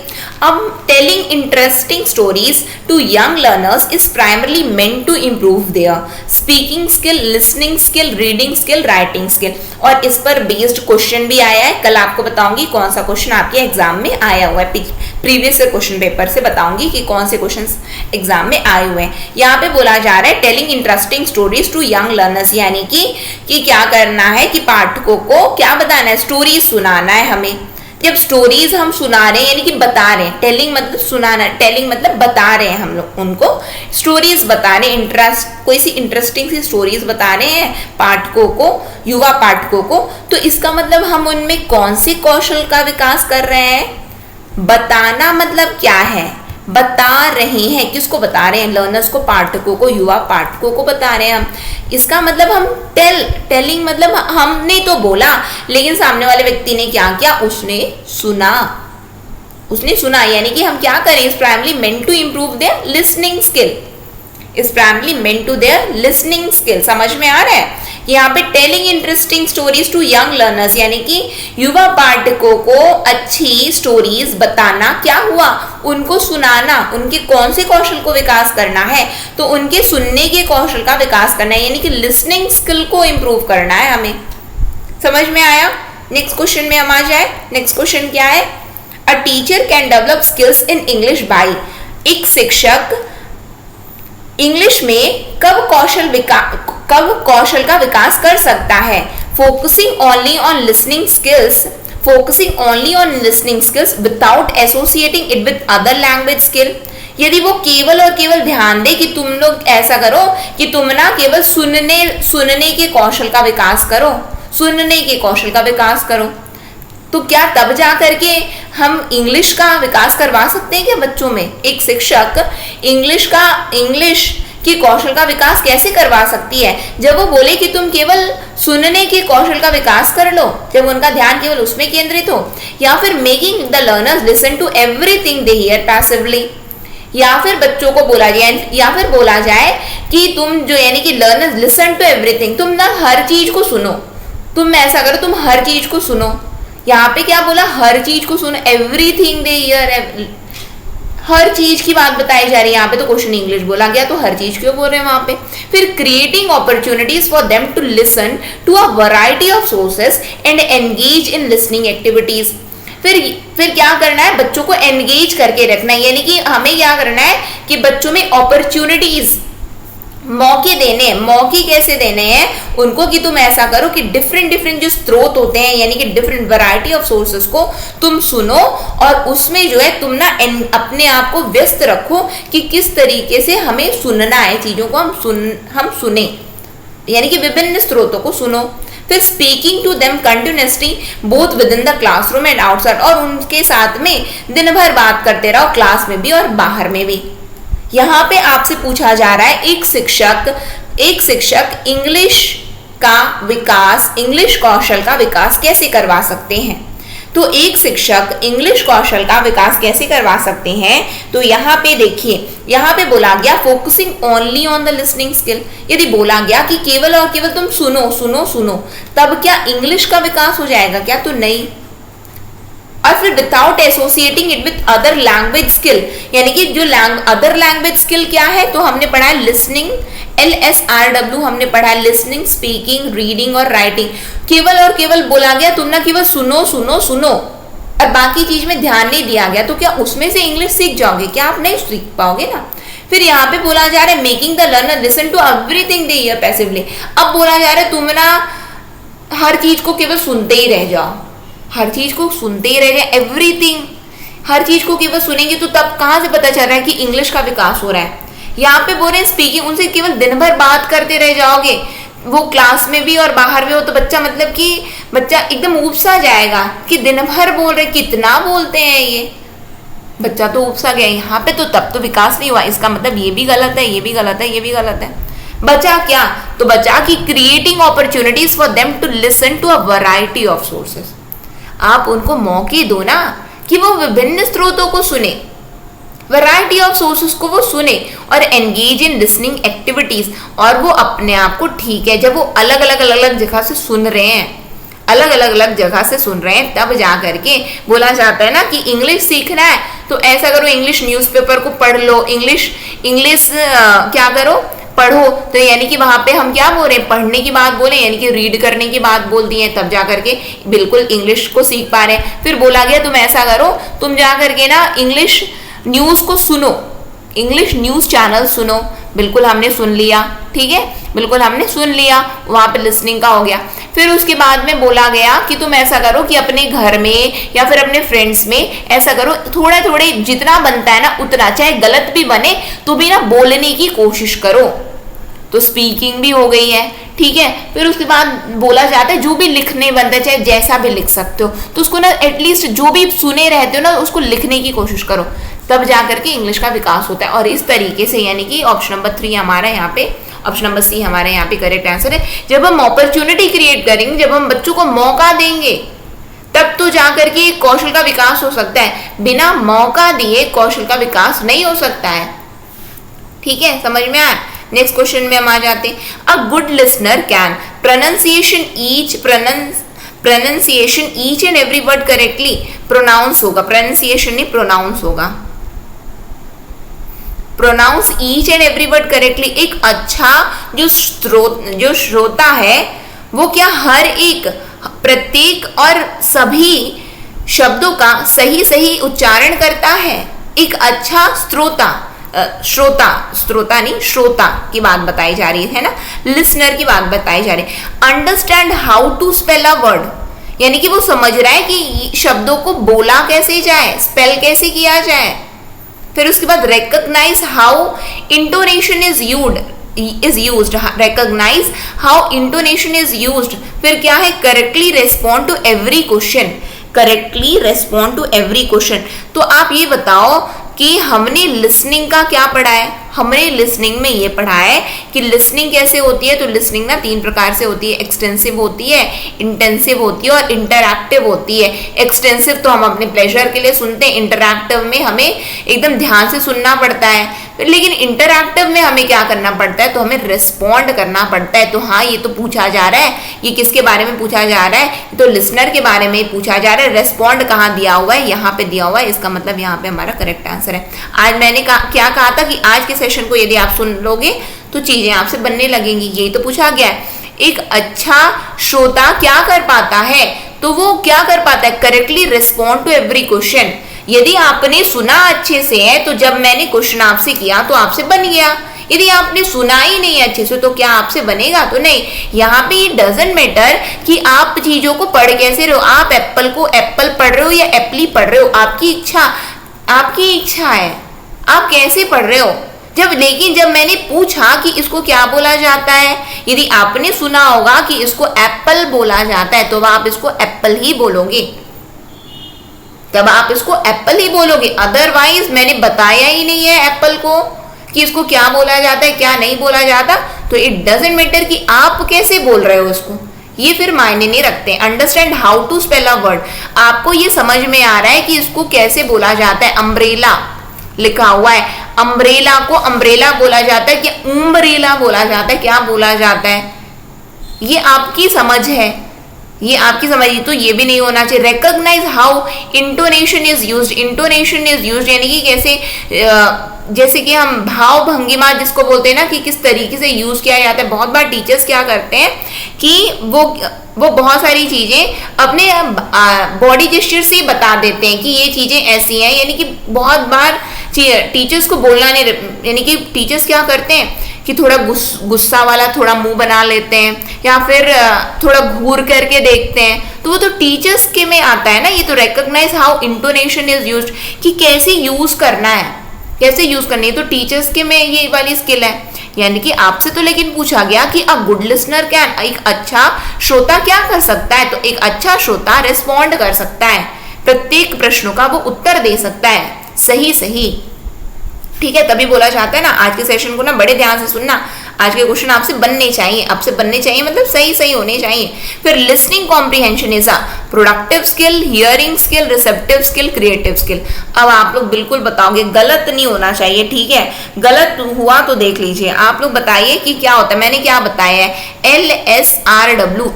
S1: अब telling interesting stories to young learners is primarily meant to improve their speaking skill, listening skill, reading skill, writing skill. और इस पर बेस्ड क्वेश्चन भी आया है, कल आपको बताऊंगी कौन सा क्वेश्चन आपके एग्जाम में आया हुआ है, प्रीवियस क्वेश्चन पेपर से बताऊंगी कि कौन से क्वेश्चन एग्जाम में आए हुए हैं। यहाँ पे बोला जा रहा है telling interesting stories to young learners, यानी कि क्या करना है कि पाठकों को क्या बताना है, स्टोरीज सुनाना है हमें। जब स्टोरीज हम सुना रहे हैं यानी कि बता रहे हैं, टेलिंग मतलब सुनाना, टेलिंग मतलब बता रहे हैं, हम लोग उनको स्टोरीज बता रहे हैं, कोई सी इंटरेस्टिंग सी स्टोरीज बता रहे हैं पाठकों को, युवा पाठकों को, तो इसका मतलब हम उनमें कौन सी कौशल का विकास कर रहे हैं। बताना मतलब क्या है, बता रहे हैं, किसको बता रहे हैं, लर्नर्स को, पाठकों को, युवा पाठकों को बता रहे हैं हम। इसका मतलब हम टेलिंग मतलब हमने तो बोला, लेकिन सामने वाले व्यक्ति ने क्या किया, उसने सुना, यानी कि हम क्या करें, इस primarily meant to improve their listening skill, is primarily meant to their listening skill. समझ में आ रहा है। यहाँ पे telling interesting stories to young learners, यानी कि युवा पाठकों को अच्छी स्टोरीज बताना, क्या हुआ, उनको सुनाना, उनके कौन से कौशल को विकास करना है, तो उनके सुनने के कौशल का विकास करना है, यानी कि लिसनिंग स्किल को इंप्रूव करना है हमें। समझ में आया। नेक्स्ट क्वेश्चन में हम आ जाए। नेक्स्ट क्वेश्चन क्या है, a teacher can develop skills in English by, एक शिक्षक इंग्लिश में कब कौशल का विकास कर सकता है? Focusing only on listening skills without associating it with other language skill. यदि वो केवल और केवल ध्यान दे कि तुम लोग ऐसा करो कि तुम ना केवल सुनने के कौशल का विकास करो, तो क्या तब जा करके हम इंग्लिश का विकास करवा सकते हैं क्या बच्चों में? एक शिक्षक इंग्लिश की कौशल का विकास कैसे करवा सकती है? जब वो बोले कि तुम केवल सुनने के कौशल का विकास कर लो, जब उनका ध्यान केवल उसमें केंद्रित हो, या फिर making the learners listen to everything they hear passively, या फिर बच्चों को बोला जाए कि तुम जो यानी कि लर्नर्स लिसन टू एवरीथिंग, तुम ना हर चीज को सुनो, तुम ऐसा करो, तुम हर चीज को सुनो। यहाँ पे क्या बोला? हर चीज को सुनो, एवरीथिंग दे हियर, हर चीज की बात बताई जा रही है। यहाँ पे तो क्वेश्चन इंग्लिश बोला गया, तो हर चीज क्यों बोल रहे हैं वहां पे? फिर creating opportunities for them to listen to a variety of sources and engage in listening activities. फिर क्या करना है? बच्चों को एंगेज करके रखना है, यानी कि हमें क्या करना है कि बच्चों में अपॉर्चुनिटीज, मौके कैसे देने हैं उनको, कि तुम ऐसा करो कि डिफरेंट जो स्रोत होते हैं, यानी कि डिफरेंट वैरायटी ऑफ सोर्सेस को तुम सुनो, और उसमें जो है तुम ना अपने आप को व्यस्त रखो कि किस तरीके से हमें सुनना है, चीजों को हम सुने, यानी कि विभिन्न स्रोतों को सुनो। फिर speaking to them continuously both within the classroom and outside, और उनके साथ में दिन भर बात करते रहो, क्लास में भी और बाहर में भी। यहाँ पे आपसे पूछा जा रहा है, एक शिक्षक इंग्लिश कौशल का विकास कैसे करवा सकते हैं? तो एक शिक्षक इंग्लिश कौशल का विकास कैसे करवा सकते हैं? तो यहाँ पे देखिए, यहाँ पे बोला गया focusing only on the listening skill. यदि बोला गया कि केवल और केवल तुम सुनो, तब क्या इंग्लिश का विकास हो जाएगा क्या? तो नहीं। और फिर without associating it with other language skill, यानी कि जो अदर लैंग्वेज स्किल क्या है? तो हमने पढ़ा है लिसनिंग, LSRW हमने पढ़ा है, लिसनिंग, स्पीकिंग, रीडिंग और राइटिंग। केवल और केवल बोला गया तुम ना केवल सुनो और बाकी चीज में ध्यान नहीं दिया गया, तो क्या उसमें से इंग्लिश सीख जाओगे? क्या आप नहीं सीख पाओगे ना। फिर यहाँ पे बोला जा रहा है making the learner listen to everything they hear passively. अब बोला जा रहा है तुम ना हर चीज को केवल सुनते ही रह जाओ, एवरीथिंग, हर चीज को केवल सुनेंगे तो तब कहां से पता चल रहा है कि इंग्लिश का विकास हो रहा है? यहाँ पे बोल रहे हैं स्पीकिंग, उनसे केवल दिन भर बात करते रह जाओगे, वो क्लास में भी और बाहर भी हो, तो बच्चा बच्चा एकदम ऊबसा जाएगा कि दिन भर बोल रहे, कितना बोलते हैं ये, बच्चा तो ऊबसा गया। यहाँ पे तो तब तो विकास नहीं हुआ, इसका मतलब ये भी गलत है। बचा क्या? तो बचा कि creating opportunities for them to listen to a variety of sources. आप उनको मौके दो ना कि वो विभिन्न स्रोतों को सुने, वैरायटी ऑफ सोर्सेस को वो सुने, और एंगेज इन लिसनिंग एक्टिविटीज। और वो अपने आप को, ठीक है, जब वो अलग अलग जगह से सुन रहे हैं, तब जा करके बोला जाता है ना कि इंग्लिश सीखना है तो ऐसा करो, इंग्लिश न्यूज़पेपर को पढ़ लो, इंग्लिश क्या करो, पढ़ो। तो यानी कि वहां पे हम क्या बोल रहे हैं? पढ़ने की बात बोले, यानी कि रीड करने की बात बोल दी है, तब जा करके बिल्कुल इंग्लिश को सीख पा रहे हैं। फिर बोला गया तुम ऐसा करो, तुम जा करके ना इंग्लिश न्यूज को सुनो, इंग्लिश न्यूज चैनल सुनो। बिल्कुल हमने सुन लिया, ठीक है, बिल्कुल हमने सुन लिया, वहां पे लिसनिंग का हो गया। फिर उसके बाद में बोला गया कि तुम ऐसा करो कि अपने घर में या फिर अपने फ्रेंड्स में ऐसा करो, थोड़े जितना बनता है ना उतना, चाहे गलत भी बने तो भी ना बोलने की कोशिश करो। तो स्पीकिंग भी हो गई है, ठीक है। फिर उसके बाद बोला जाता है जो भी लिखने बनता है, चाहे जैसा भी लिख सकते हो, तो उसको ना एटलीस्ट जो भी सुने रहते हो ना उसको लिखने की कोशिश करो, तब जाकर के इंग्लिश का विकास होता है। और इस तरीके से, यानी कि ऑप्शन नंबर 3 हमारा यहाँ पे, ऑप्शन नंबर सी हमारे यहाँ पे करेक्ट आंसर है। जब हम अपॉर्चुनिटी क्रिएट करेंगे, जब हम बच्चों को मौका देंगे, तब तो जाकर के कौशल का विकास हो सकता है। बिना मौका दिए कौशल का विकास नहीं हो सकता है, ठीक है, समझ में आया। नेक्स्ट क्वेश्चन में हम आ जाते हैं। A good listener can pronunciation each and every word correctly, pronounce होगा, प्रोनाउंसिएशन नहीं प्रोनाउंस होगा, pronounce each and every word correctly. एक अच्छा जो श्रोता है वो क्या हर एक, प्रत्येक और सभी शब्दों का सही उच्चारण करता है। एक अच्छा श्रोता श्रोता नहीं, श्रोता की बात बताई जा रही है ना, लिसनर की बात बताई जा रही है। Understand how to spell a word, यानी कि वो समझ रहा है कि शब्दों को बोला कैसे जाए, स्पेल कैसे किया जाए। फिर उसके बाद recognise how intonation is used, recognise how intonation is used. फिर क्या है, correctly respond to every question, correctly respond to every question. तो आप ये बताओ कि हमने लिसनिंग का क्या पढ़ा है? हमने लिसनिंग में ये पढ़ा है कि लिसनिंग कैसे होती है। तो लिसनिंग ना 3 प्रकार से होती है, एक्सटेंसिव होती है, इंटेंसिव होती है और इंटरैक्टिव होती है। एक्सटेंसिव तो हम अपने प्लेजर के लिए सुनते हैं, इंटरैक्टिव में हमें एकदम ध्यान से सुनना पड़ता है। लेकिन इंटरैक्टिव में हमें क्या करना पड़ता है, तो हमें रिस्पॉन्ड करना पड़ता है। तो हाँ, ये तो पूछा जा रहा है, ये किसके बारे में पूछा जा रहा है, तो लिसनर के बारे में पूछा जा रहा है। रिस्पॉन्ड कहाँ दिया हुआ है, यहाँ पे दिया हुआ है, इसका मतलब यहाँ पे हमारा करेक्ट आंसर है। आज मैंने क्या कहा था कि आज के सेशन को यदि आप सुन लोगे तो चीजें आपसे बनने लगेंगी, यही तो पूछा गया है। एक अच्छा श्रोता क्या कर पाता है, तो वो क्या कर पाता है, correctly respond to every question. यदि आपने सुना अच्छे से है तो जब मैंने क्वेश्चन आपसे किया तो आपसे बन गया। यदि आपने सुना ही नहीं अच्छे से तो क्या आपसे बनेगा, तो नहीं। यहाँ पे ये डजंट मैटर कि आप चीजों को पढ़ कैसे रहे हो, आप एप्पल को एप्पल पढ़ रहे हो या एप्पली पढ़ रहे हो, आपकी इच्छा है आप कैसे पढ़ रहे हो। लेकिन जब मैंने पूछा कि इसको क्या बोला जाता है, यदि आपने सुना होगा कि इसको एप्पल बोला जाता है तो आप इसको एप्पल ही बोलोगे, तब आप इसको एप्पल ही बोलोगे। अदरवाइज मैंने बताया ही नहीं है एप्पल को कि इसको क्या बोला जाता है, क्या नहीं बोला जाता, तो इट डजंट मैटर कि आप कैसे बोल रहे हो उसको, ये फिर मायने नहीं रखते। Understand how to spell a word, आपको ये समझ में आ रहा है कि इसको कैसे बोला जाता है। अम्ब्रेला लिखा हुआ है, अम्ब्रेला को अम्ब्रेला बोला जाता है, क्या उम्ब्रेला बोला जाता है, क्या बोला जाता है, ये आपकी समझ है, ये आपकी समझ। तो ये भी नहीं होना चाहिए। Recognise how intonation is used, intonation is used यानी कि कैसे, जैसे कि हम भाव भंगिमा जिसको बोलते हैं ना, कि किस तरीके से यूज किया जाता है। बहुत बार टीचर्स क्या करते हैं कि वो बहुत सारी चीजें अपने बॉडी जेस्चर से बता देते हैं कि ये चीजें ऐसी हैं, यानी कि बहुत बार टीचर्स को बोलना नहीं, यानी कि टीचर्स क्या करते हैं कि थोड़ा गुस्सा वाला थोड़ा मुंह बना लेते हैं या फिर थोड़ा घूर करके देखते हैं, तो वो तो टीचर्स के में आता है ना। ये तो recognise how intonation is used, कि कैसे यूज करना है, कैसे यूज करनी है, तो टीचर्स के में ये वाली स्किल है। यानी कि आपसे तो लेकिन पूछा गया कि अ गुड लिसनर कैन, एक अच्छा श्रोता क्या कर सकता है, तो एक अच्छा श्रोता रिस्पॉन्ड कर सकता है, प्रत्येक प्रश्नों का वो उत्तर दे सकता है सही। ठीक है, तभी बोला जाता है ना। आज के सेशन को ना बड़े ध्यान से सुनना, आज के क्वेश्चन आपसे बनने चाहिए, मतलब सही होने चाहिए। फिर listening comprehension is a productive skill, hearing skill, receptive skill, creative skill. अब आप लोग बिल्कुल बताओगे, गलत नहीं होना चाहिए, ठीक है। गलत हुआ तो देख लीजिए। आप लोग बताइए कि क्या होता है। मैंने क्या बताया है, LSRW,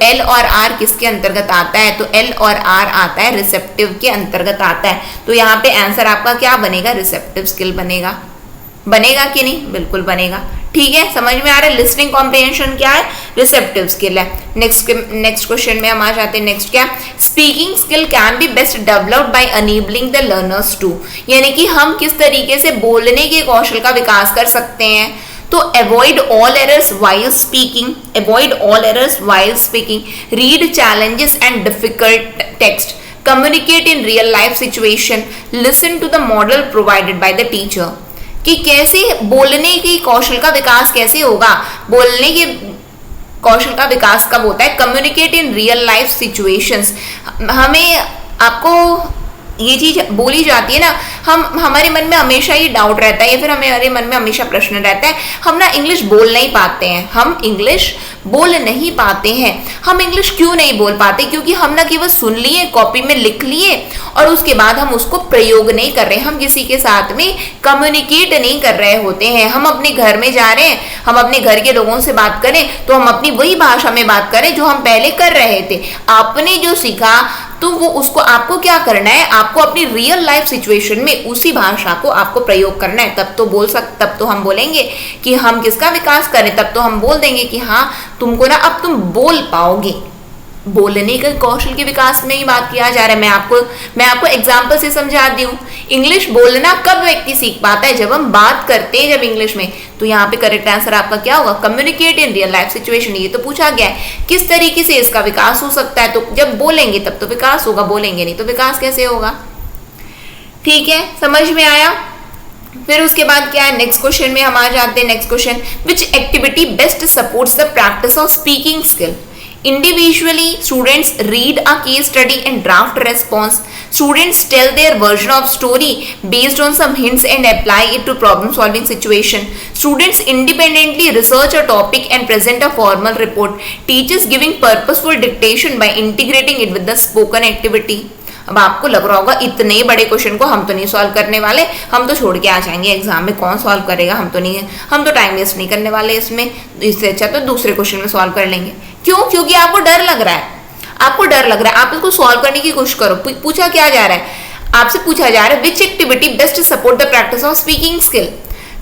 S1: L और R किसके अंतर्गत आता है, तो L और R आता है रिसेप्टिव के अंतर्गत आता है। तो यहाँ पे आंसर आपका क्या बनेगा, रिसेप्टिव स्किल बनेगा कि नहीं, बिल्कुल बनेगा। ठीक है, समझ में आ रहा है। लिसनिंग कॉम्प्रिहेंशन क्या है, रिसेप्टिव स्किल है। नेक्स्ट क्वेश्चन में हम आ जाते हैं। नेक्स्ट क्या, speaking skill can be best developed by enabling the learners to, यानी कि हम किस तरीके से बोलने के कौशल का विकास कर सकते हैं। तो avoid all errors while speaking, read challenges and difficult text, communicate in real life situation, listen to the model provided by the teacher। कि कैसे बोलने की कौशल का विकास कैसे होगा, बोलने के कौशल का विकास कब होता है, communicate in real life situations. हमें आपको ये चीज बोली जाती है ना, हमारे मन में हमेशा ये डाउट रहता है या फिर हमारे मन में हमेशा प्रश्न रहता है, हम ना इंग्लिश बोल नहीं पाते हैं, हम इंग्लिश क्यों नहीं बोल पाते, क्योंकि हम ना केवल सुन लिए, कॉपी में लिख लिए और उसके बाद हम उसको प्रयोग नहीं कर रहे, हम किसी के साथ में कम्युनिकेट नहीं कर रहे होते हैं। हम अपने घर में जा रहे हैं, हम अपने घर के लोगों से बात करें तो हम अपनी वही भाषा में बात करें जो हम पहले कर रहे थे। आपने जो सीखा तो वो उसको आपको क्या करना है, आपको अपनी रियल लाइफ सिचुएशन में उसी भाषा को आपको प्रयोग करना है। तब तो हम बोलेंगे कि हम किसका विकास करें, तब तो हम बोल देंगे कि हाँ तुमको ना अब तुम बोल पाओगे। बोलने के कौशल के विकास में ही बात किया जा रहा है। मैं आपको एग्जाम्पल से समझा दी हूँ। इंग्लिश बोलना कब व्यक्ति सीख पाता है? जब हम बात करते हैं जब इंग्लिश में। तो यहाँ पे करेक्ट आंसर आपका क्या होगा? Communicate in real life situation. ये तो पूछा गया है किस तरीके से इसका विकास हो सकता है। तो जब बोलेंगे तब तो विकास होगा, बोलेंगे नहीं तो विकास कैसे होगा? ठीक है, समझ में आया। फिर उसके बाद क्या है, नेक्स्ट क्वेश्चन में हम आ जाते हैं। Next question, which activity best supports the practice of speaking skill? Individually, students read a case study and draft response. Students tell their version of story based on some hints and apply it to problem solving situation. Students independently research a topic and present a formal report. Teachers giving purposeful dictation by integrating it with the spoken activity. अब आपको लग रहा होगा इतने बड़े question को हम तो नहीं सॉल्व करने वाले, हम तो छोड़ के आ जाएंगे एग्जाम में, कौन सॉल्व करेगा? हम तो टाइम वेस्ट नहीं करने वाले इसमें, इससे अच्छा तो दूसरे क्वेश्चन में सॉल्व कर लेंगे। क्यों? क्योंकि आपको डर लग रहा है, आपको डर लग रहा है। आप इसको सॉल्व करने की कोशिश करो। पूछा क्या जा रहा है? आपसे पूछा जा रहा है which activity best support the practice of speaking skill.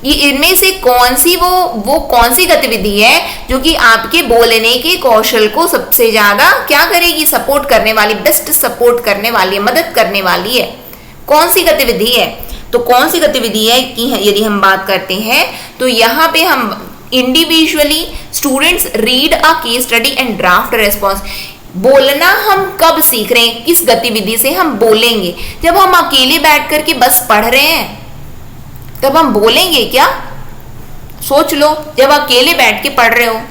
S1: ये इनमें से कौन सी वो कौन सी गतिविधि है जो कि आपके बोलने के कौशल को सबसे ज्यादा क्या करेगी? सपोर्ट करने वाली, बेस्ट सपोर्ट करने वाली है, मदद करने वाली है। कौन सी गतिविधि है? तो कौन सी गतिविधि है कि यदि हम बात करते हैं तो यहाँ पे हम individually students read a case study and draft response. बोलना हम कब सीख रहे हैं? किस गतिविधि से हम बोलेंगे? जब हम अकेले बैठ करके बस पढ़ रहे हैं तब हम बोलेंगे क्या? सोच लो, जब अकेले बैठ के पढ़ रहे हो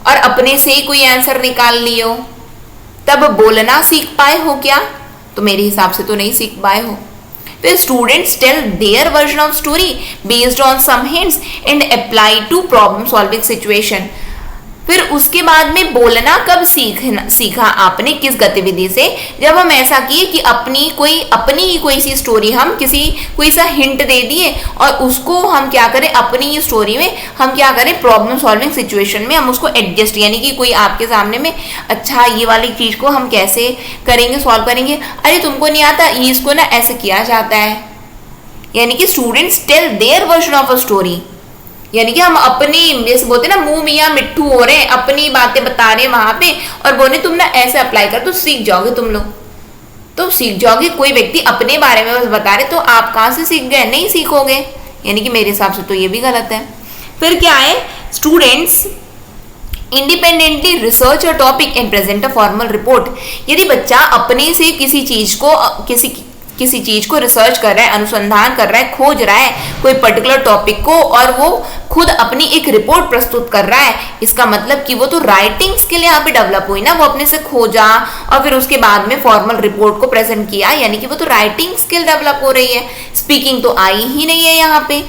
S1: और अपने से ही कोई आंसर निकाल लियो तब बोलना सीख पाए हो क्या? तो मेरे हिसाब से तो नहीं सीख पाए हो। फिर students tell their version of story based on some hints and apply to problem solving situation. फिर उसके बाद में बोलना कब सीखा आपने? किस गतिविधि से? जब हम ऐसा किए कि अपनी ही कोई सी स्टोरी हम कोई सा हिंट दे दिए और उसको हम क्या करें, अपनी ही स्टोरी में हम क्या करें, प्रॉब्लम सॉल्विंग सिचुएशन में हम उसको एडजस्ट, यानी कि कोई आपके सामने में अच्छा ये वाली चीज को हम कैसे करेंगे, सॉल्व करेंगे। अरे तुमको नहीं आता, ये इसको ना ऐसे किया जाता है। यानी कि students tell their version of a story, यानी कि हम अपनी, जैसे बोलते हैं ना, मुंह मियां मिट्ठू हो रहे हैं, अपनी बातें बता रहे हैं वहां पे और बोले तुम ना ऐसे अप्लाई कर तो सीख जाओगे, तुम लोग तो सीख जाओगे। कोई व्यक्ति अपने बारे में बस बता रहे तो आप कहां से सीख गए? नहीं सीखोगे। यानी कि मेरे हिसाब से तो ये भी गलत है। फिर क्या है, students independently research a topic and present a formal report. यदि बच्चा अपने से किसी चीज को रिसर्च कर रहा है, अनुसंधान कर रहा है, खोज रहा है कोई पर्टिकुलर टॉपिक को और वो खुद अपनी एक रिपोर्ट प्रस्तुत कर रहा है, इसका मतलब कि वो तो राइटिंग स्किल यहाँ पे डेवलप हुई ना। वो अपने से खोजा और फिर उसके बाद में फॉर्मल रिपोर्ट को प्रेजेंट किया, यानी कि वो तो राइटिंग स्किल डेवलप हो रही है। स्पीकिंग तो आई ही नहीं है, यहाँ पे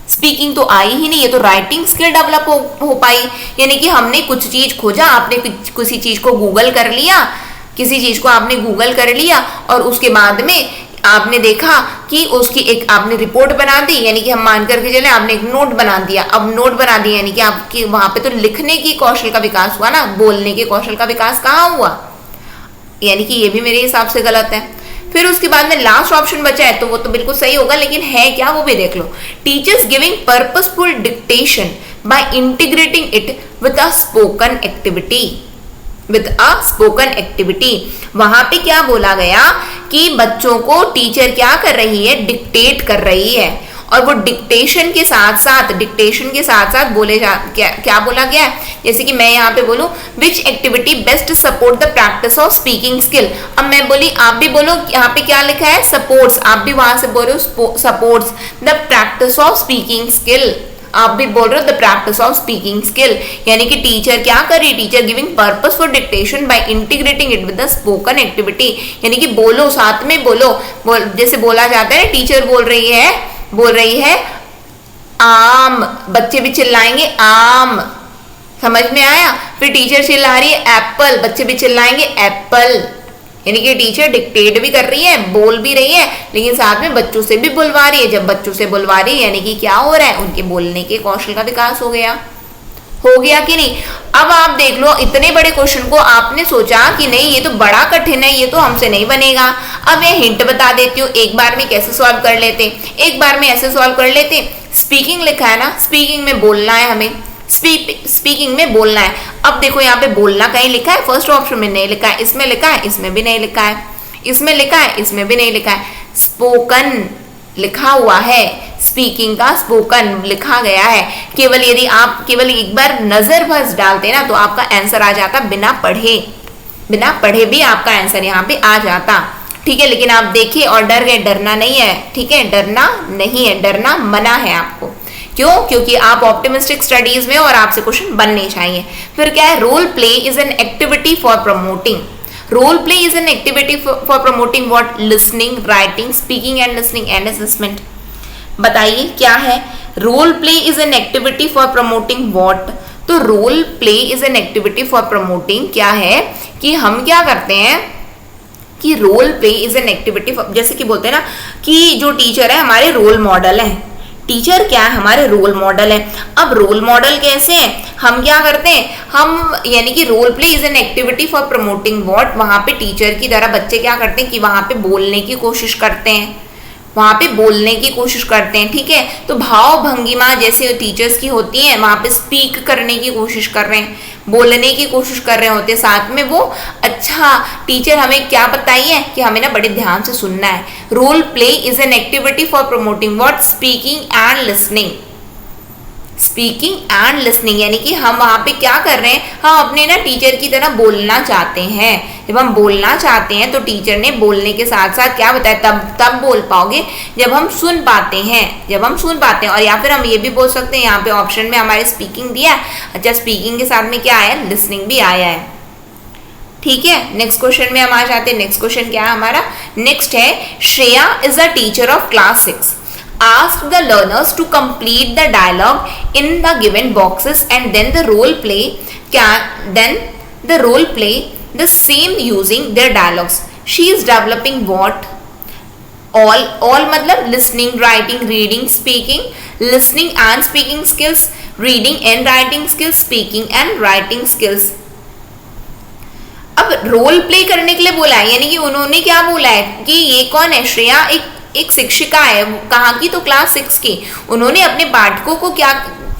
S1: स्पीकिंग तो आई ही नहीं है, तो राइटिंग स्किल डेवलप हो पाई। यानी कि हमने कुछ चीज खोजा, आपने किसी चीज को गूगल कर लिया, किसी चीज को आपने गूगल कर लिया और उसके बाद में आपने देखा कि उसकी एक आपने रिपोर्ट बना दी, यानी कि हम मान करके चले आपने एक नोट बना दिया। अब नोट बना दिया यानी कि आपकी वहां पे तो लिखने की कौशल का विकास हुआ ना, बोलने के कौशल का विकास कहाँ हुआ? यानी कि ये भी मेरे हिसाब से गलत है। फिर उसके बाद में लास्ट ऑप्शन बचा है तो वो तो बिल्कुल सही होगा, लेकिन है क्या वो भी देख लो। Teachers giving purposeful dictation by integrating it with a spoken activity, with a spoken activity. वहां पे क्या बोला गया कि बच्चों को टीचर क्या कर रही है, डिक्टेट कर रही है और वो डिक्टेशन के साथ बोले क्या बोला गया है। जैसे कि मैं यहाँ पे बोलूं which activity best support the practice of speaking skill. अब मैं बोली, आप भी बोलो, यहाँ पे क्या लिखा है, सपोर्ट्स, आप भी वहां से बोलो supports the practice of speaking skill. आप भी बोल रहे हो the practice of speaking skill, यानी कि टीचर क्या कर रही है, teacher giving purpose for dictation by integrating it with the spoken activity. यानी कि बोलो, साथ में बोलो, जैसे बोला जाता है टीचर बोल रही है आम, बच्चे भी चिल्लाएंगे आम, समझ में आया। फिर टीचर चिल्ला रही है एप्पल, बच्चे भी चिल्लाएंगे एप्पल। यानी कि टीचर डिक्टेट भी कर रही है, बोल भी रही है, लेकिन साथ में बच्चों से भी बुलवा रही है। जब बच्चों से बुलवा रही है यानी कि क्या हो रहा है, उनके बोलने के कौशल का विकास हो गया कि नहीं। अब आप देख लो, इतने बड़े क्वेश्चन को आपने सोचा कि नहीं ये तो बड़ा कठिन है, ये तो हमसे नहीं बनेगा। अब मैं हिंट बता देती हूँ, एक बार में कैसे सॉल्व कर लेते, एक बार में ऐसे सॉल्व कर लेते। स्पीकिंग लिखा है ना, स्पीकिंग में बोलना है हमें, स्पीकिंग में बोलना है। अब देखो यहाँ पे बोलना कहीं लिखा है, फर्स्ट ऑप्शन में नहीं लिखा है, इसमें लिखा है, इसमें भी नहीं लिखा है, इसमें लिखा है, इसमें भी नहीं लिखा है। स्पोकन लिखा हुआ है, स्पीकिंग का स्पोकन लिखा गया है। केवल यदि आप केवल एक बार नजर बस डालते ना तो आपका आंसर आ जाता, बिना पढ़े भी आपका आंसर यहाँ पे आ जाता। ठीक है, लेकिन आप देखिए और डर गए, डरना नहीं है। ठीक है, डरना नहीं है, डरना मना है आपको। क्यों? क्योंकि आप ऑप्टिमिस्टिक स्टडीज में और आपसे क्वेश्चन बनने चाहिए। फिर क्या है, role play is an activity for promoting. Role play is an activity for promoting what? Listening, writing, speaking and listening and assessment. बताइए क्या है? Role play is an activity for promoting what? तो role play is an activity for promoting क्या है कि हम क्या करते हैं कि role play is an activity, जैसे कि बोलते हैं ना कि जो टीचर है हमारे रोल मॉडल है। टीचर क्या है? हमारे रोल मॉडल है। अब रोल मॉडल कैसे हैं? हम क्या करते हैं, हम यानी कि role play is an activity for promoting what, वहां पे टीचर की तरह बच्चे क्या करते हैं कि वहां पे बोलने की कोशिश करते हैं, वहां पे बोलने की कोशिश करते हैं। ठीक है, तो भाव भंगिमा जैसे टीचर्स की होती है, वहां पे स्पीक करने की कोशिश कर रहे हैं, बोलने की कोशिश कर रहे होते हैं साथ में वो। अच्छा, टीचर हमें क्या बताइए कि हमें ना बड़े ध्यान से सुनना है। Role play is an activity for promoting what? Speaking and listening. Speaking and listening यानी कि हम वहां पे क्या कर रहे हैं, हम अपने ना टीचर की तरह बोलना चाहते हैं। जब हम बोलना चाहते हैं तो टीचर ने बोलने के साथ साथ क्या बताया, तब बोल पाओगे जब हम सुन पाते हैं, जब हम सुन पाते हैं। और या फिर हम ये भी बोल सकते हैं, यहाँ पे ऑप्शन में हमारे स्पीकिंग दिया। अच्छा, स्पीकिंग के साथ में क्या आया? लिसनिंग भी आया है। ठीक है, नेक्स्ट क्वेश्चन में हम आ जाते हैं। नेक्स्ट क्वेश्चन क्या है हमारा? नेक्स्ट है, Shreya is a teacher of class 6. Ask the learners to complete the dialogue in the given boxes and then the role play the same using their dialogues. She is developing what? All मतलब listening, writing, reading, speaking, listening and speaking skills, reading and writing skills, speaking and writing skills. अब role play करने के लिए बोला है, यानी कि उन्होंने क्या बोला है कि ये कौन है? श्रेया एक शिक्षिका है, कहाँ की? तो क्लास 6 की। उन्होंने अपने पाठकों को क्या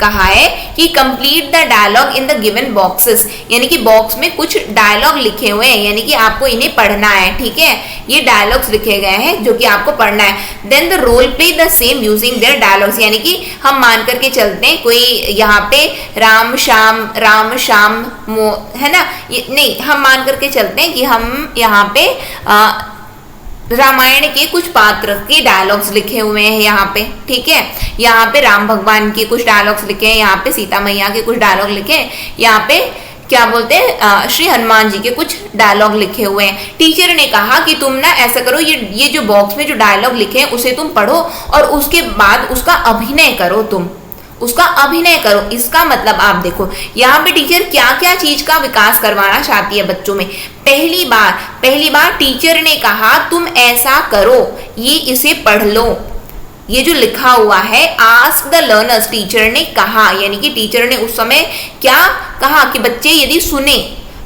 S1: कहा है कि complete the dialogue in the given boxes, यानी कि बॉक्स में कुछ डायलॉग लिखे हुए हैं, यानी कि आपको इन्हें पढ़ना है। ठीक है, ये डायलॉग्स लिखे गए हैं जो कि आपको पढ़ना है। Then the role play the same using their dialogues, यानी कि हम मान करके चलते हैं कोई यहाँ पे राम श्याम है ना, ये नहीं, हम मान करके चलते हैं कि हम यहाँ पे रामायण के कुछ पात्र के डायलॉग्स लिखे हुए हैं यहाँ पे। ठीक है, यहाँ पे राम भगवान के कुछ डायलॉग्स लिखे हैं, यहाँ पे सीता मैया के कुछ डायलॉग लिखे हैं, यहाँ पे क्या बोलते हैं श्री हनुमान जी के कुछ डायलॉग लिखे हुए हैं। टीचर ने कहा कि तुम ना ऐसा करो, ये जो बॉक्स में जो डायलॉग लिखे हैं उसे तुम पढ़ो और उसके बाद उसका अभिनय करो, तुम उसका अभिनय करो। इसका मतलब आप देखो यहाँ पे टीचर क्या क्या चीज का विकास करवाना चाहती है बच्चों में। पहली बार टीचर ने कहा तुम ऐसा करो, ये इसे पढ़ लो, ये जो लिखा हुआ है आस्क द लर्नर्स, टीचर ने कहा, यानी कि टीचर ने उस समय क्या कहा कि बच्चे यदि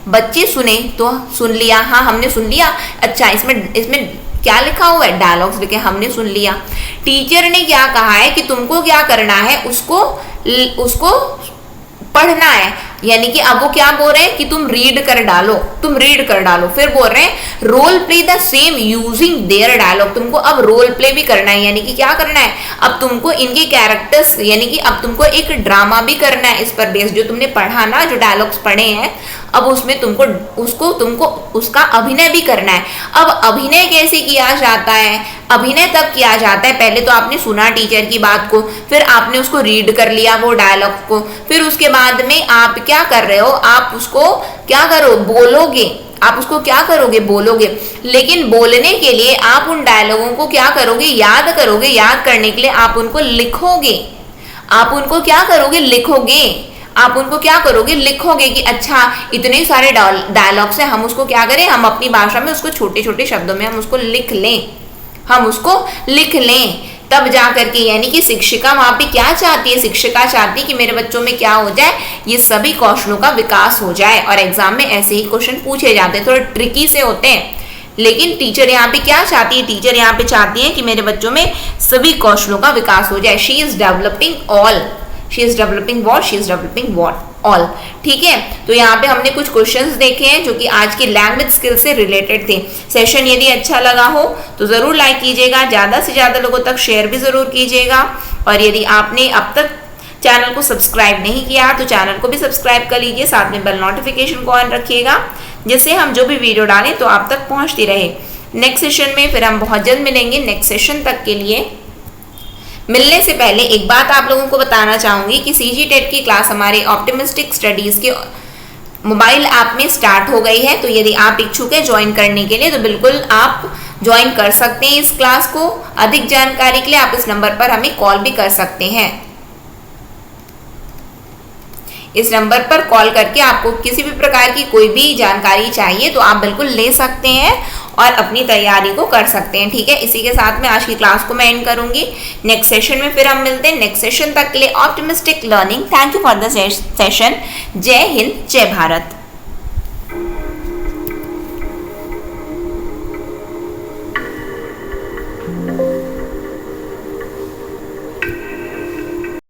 S1: बच्चे सुने तो सुन लिया, हाँ हमने सुन लिया। अच्छा, इसमें क्या लिखा हुआ है? डायलॉग्स लिखे, हमने सुन लिया। टीचर ने क्या कहा है कि तुमको क्या करना है, उसको पढ़ना है, यानी कि अब वो क्या बोल रहे हैं कि तुम रीड कर डालो। फिर बोल रहे हैं role play the same using their dialogue, तुमको अब रोल प्ले भी करना है, यानी कि क्या करना है, अब तुमको इनके कैरेक्टर्स, यानी कि अब तुमको एक ड्रामा भी करना है इस पर बेस, जो तुमने पढ़ा ना, जो डायलॉग्स पढ़े हैं, अब उसमें तुमको उसका अभिनय भी करना है। अब अभिनय कैसे किया जाता है? अभिनय तब किया जाता है, पहले तो आपने सुना टीचर की बात को, फिर आपने उसको रीड कर लिया वो डायलॉग को, फिर उसके बाद में आप क्या कर रहे हो, आप उसको क्या करो, बोलोगे। आप उसको क्या करोगे? बोलोगे। लेकिन बोलने के लिए आप उन डायलॉगों को क्या करोगे? याद करोगे। याद करने के लिए आप उनको लिखोगे। आप उनको क्या करोगे? लिखोगे। आप उनको क्या करोगे? लिखोगे कि अच्छा इतने सारे डायलॉग्स हैं, हम उसको क्या करें, हम अपनी भाषा में उसको छोटे छोटे शब्दों में हम उसको लिख लें, तब जा करके, यानी कि शिक्षिका वहां पे क्या चाहती है? शिक्षिका चाहती है कि मेरे बच्चों में क्या हो जाए, ये सभी कौशलों का विकास हो जाए। और एग्जाम में ऐसे ही क्वेश्चन पूछे जाते हैं, थोड़े ट्रिकी से होते हैं, लेकिन टीचर यहाँ पे क्या चाहती है? टीचर यहाँ पे चाहती है कि मेरे बच्चों में सभी कौशलों का विकास हो जाए। She is developing all, she is developing what, she is developing what all. ठीक है, तो यहाँ पे हमने कुछ क्वेश्चंस देखे हैं जो कि आज की लैंग्वेज स्किल से रिलेटेड थे। सेशन यदि अच्छा लगा हो तो जरूर लाइक कीजिएगा, ज्यादा से ज्यादा लोगों तक शेयर भी जरूर कीजिएगा, और यदि आपने अब तक चैनल को सब्सक्राइब नहीं किया तो चैनल को भी सब्सक्राइब कर लीजिए, साथ में बेल नोटिफिकेशन को ऑन रखिएगा, जिससे हम जो भी वीडियो डालें तो आप तक पहुंचती रहे। नेक्स्ट सेशन में फिर हम बहुत जल्द मिलेंगे। नेक्स्ट सेशन तक के लिए मिलने से पहले एक बात आप लोगों को बताना चाहूंगी कि सीजी टेट की क्लास हमारे ऑप्टिमिस्टिक स्टडीज के मोबाइल ऐप में स्टार्ट हो गई है। तो यदि आप इच्छुक है ज्वाइन करने के लिए तो बिल्कुल आप ज्वाइन कर सकते हैं इस क्लास को। अधिक जानकारी के लिए आप इस नंबर पर हमें कॉल भी कर सकते हैं। इस नंबर पर कॉल करके आपको किसी भी प्रकार की कोई भी जानकारी चाहिए तो आप बिल्कुल ले सकते हैं और अपनी तैयारी को कर सकते हैं। ठीक है, इसी के साथ में आज की क्लास को मैं एंड करूंगी। नेक्स्ट सेशन में फिर हम मिलते हैं। नेक्स्ट सेशन तक के लिए optimistic learning. Thank you for the session. जय हिंद, जय भारत।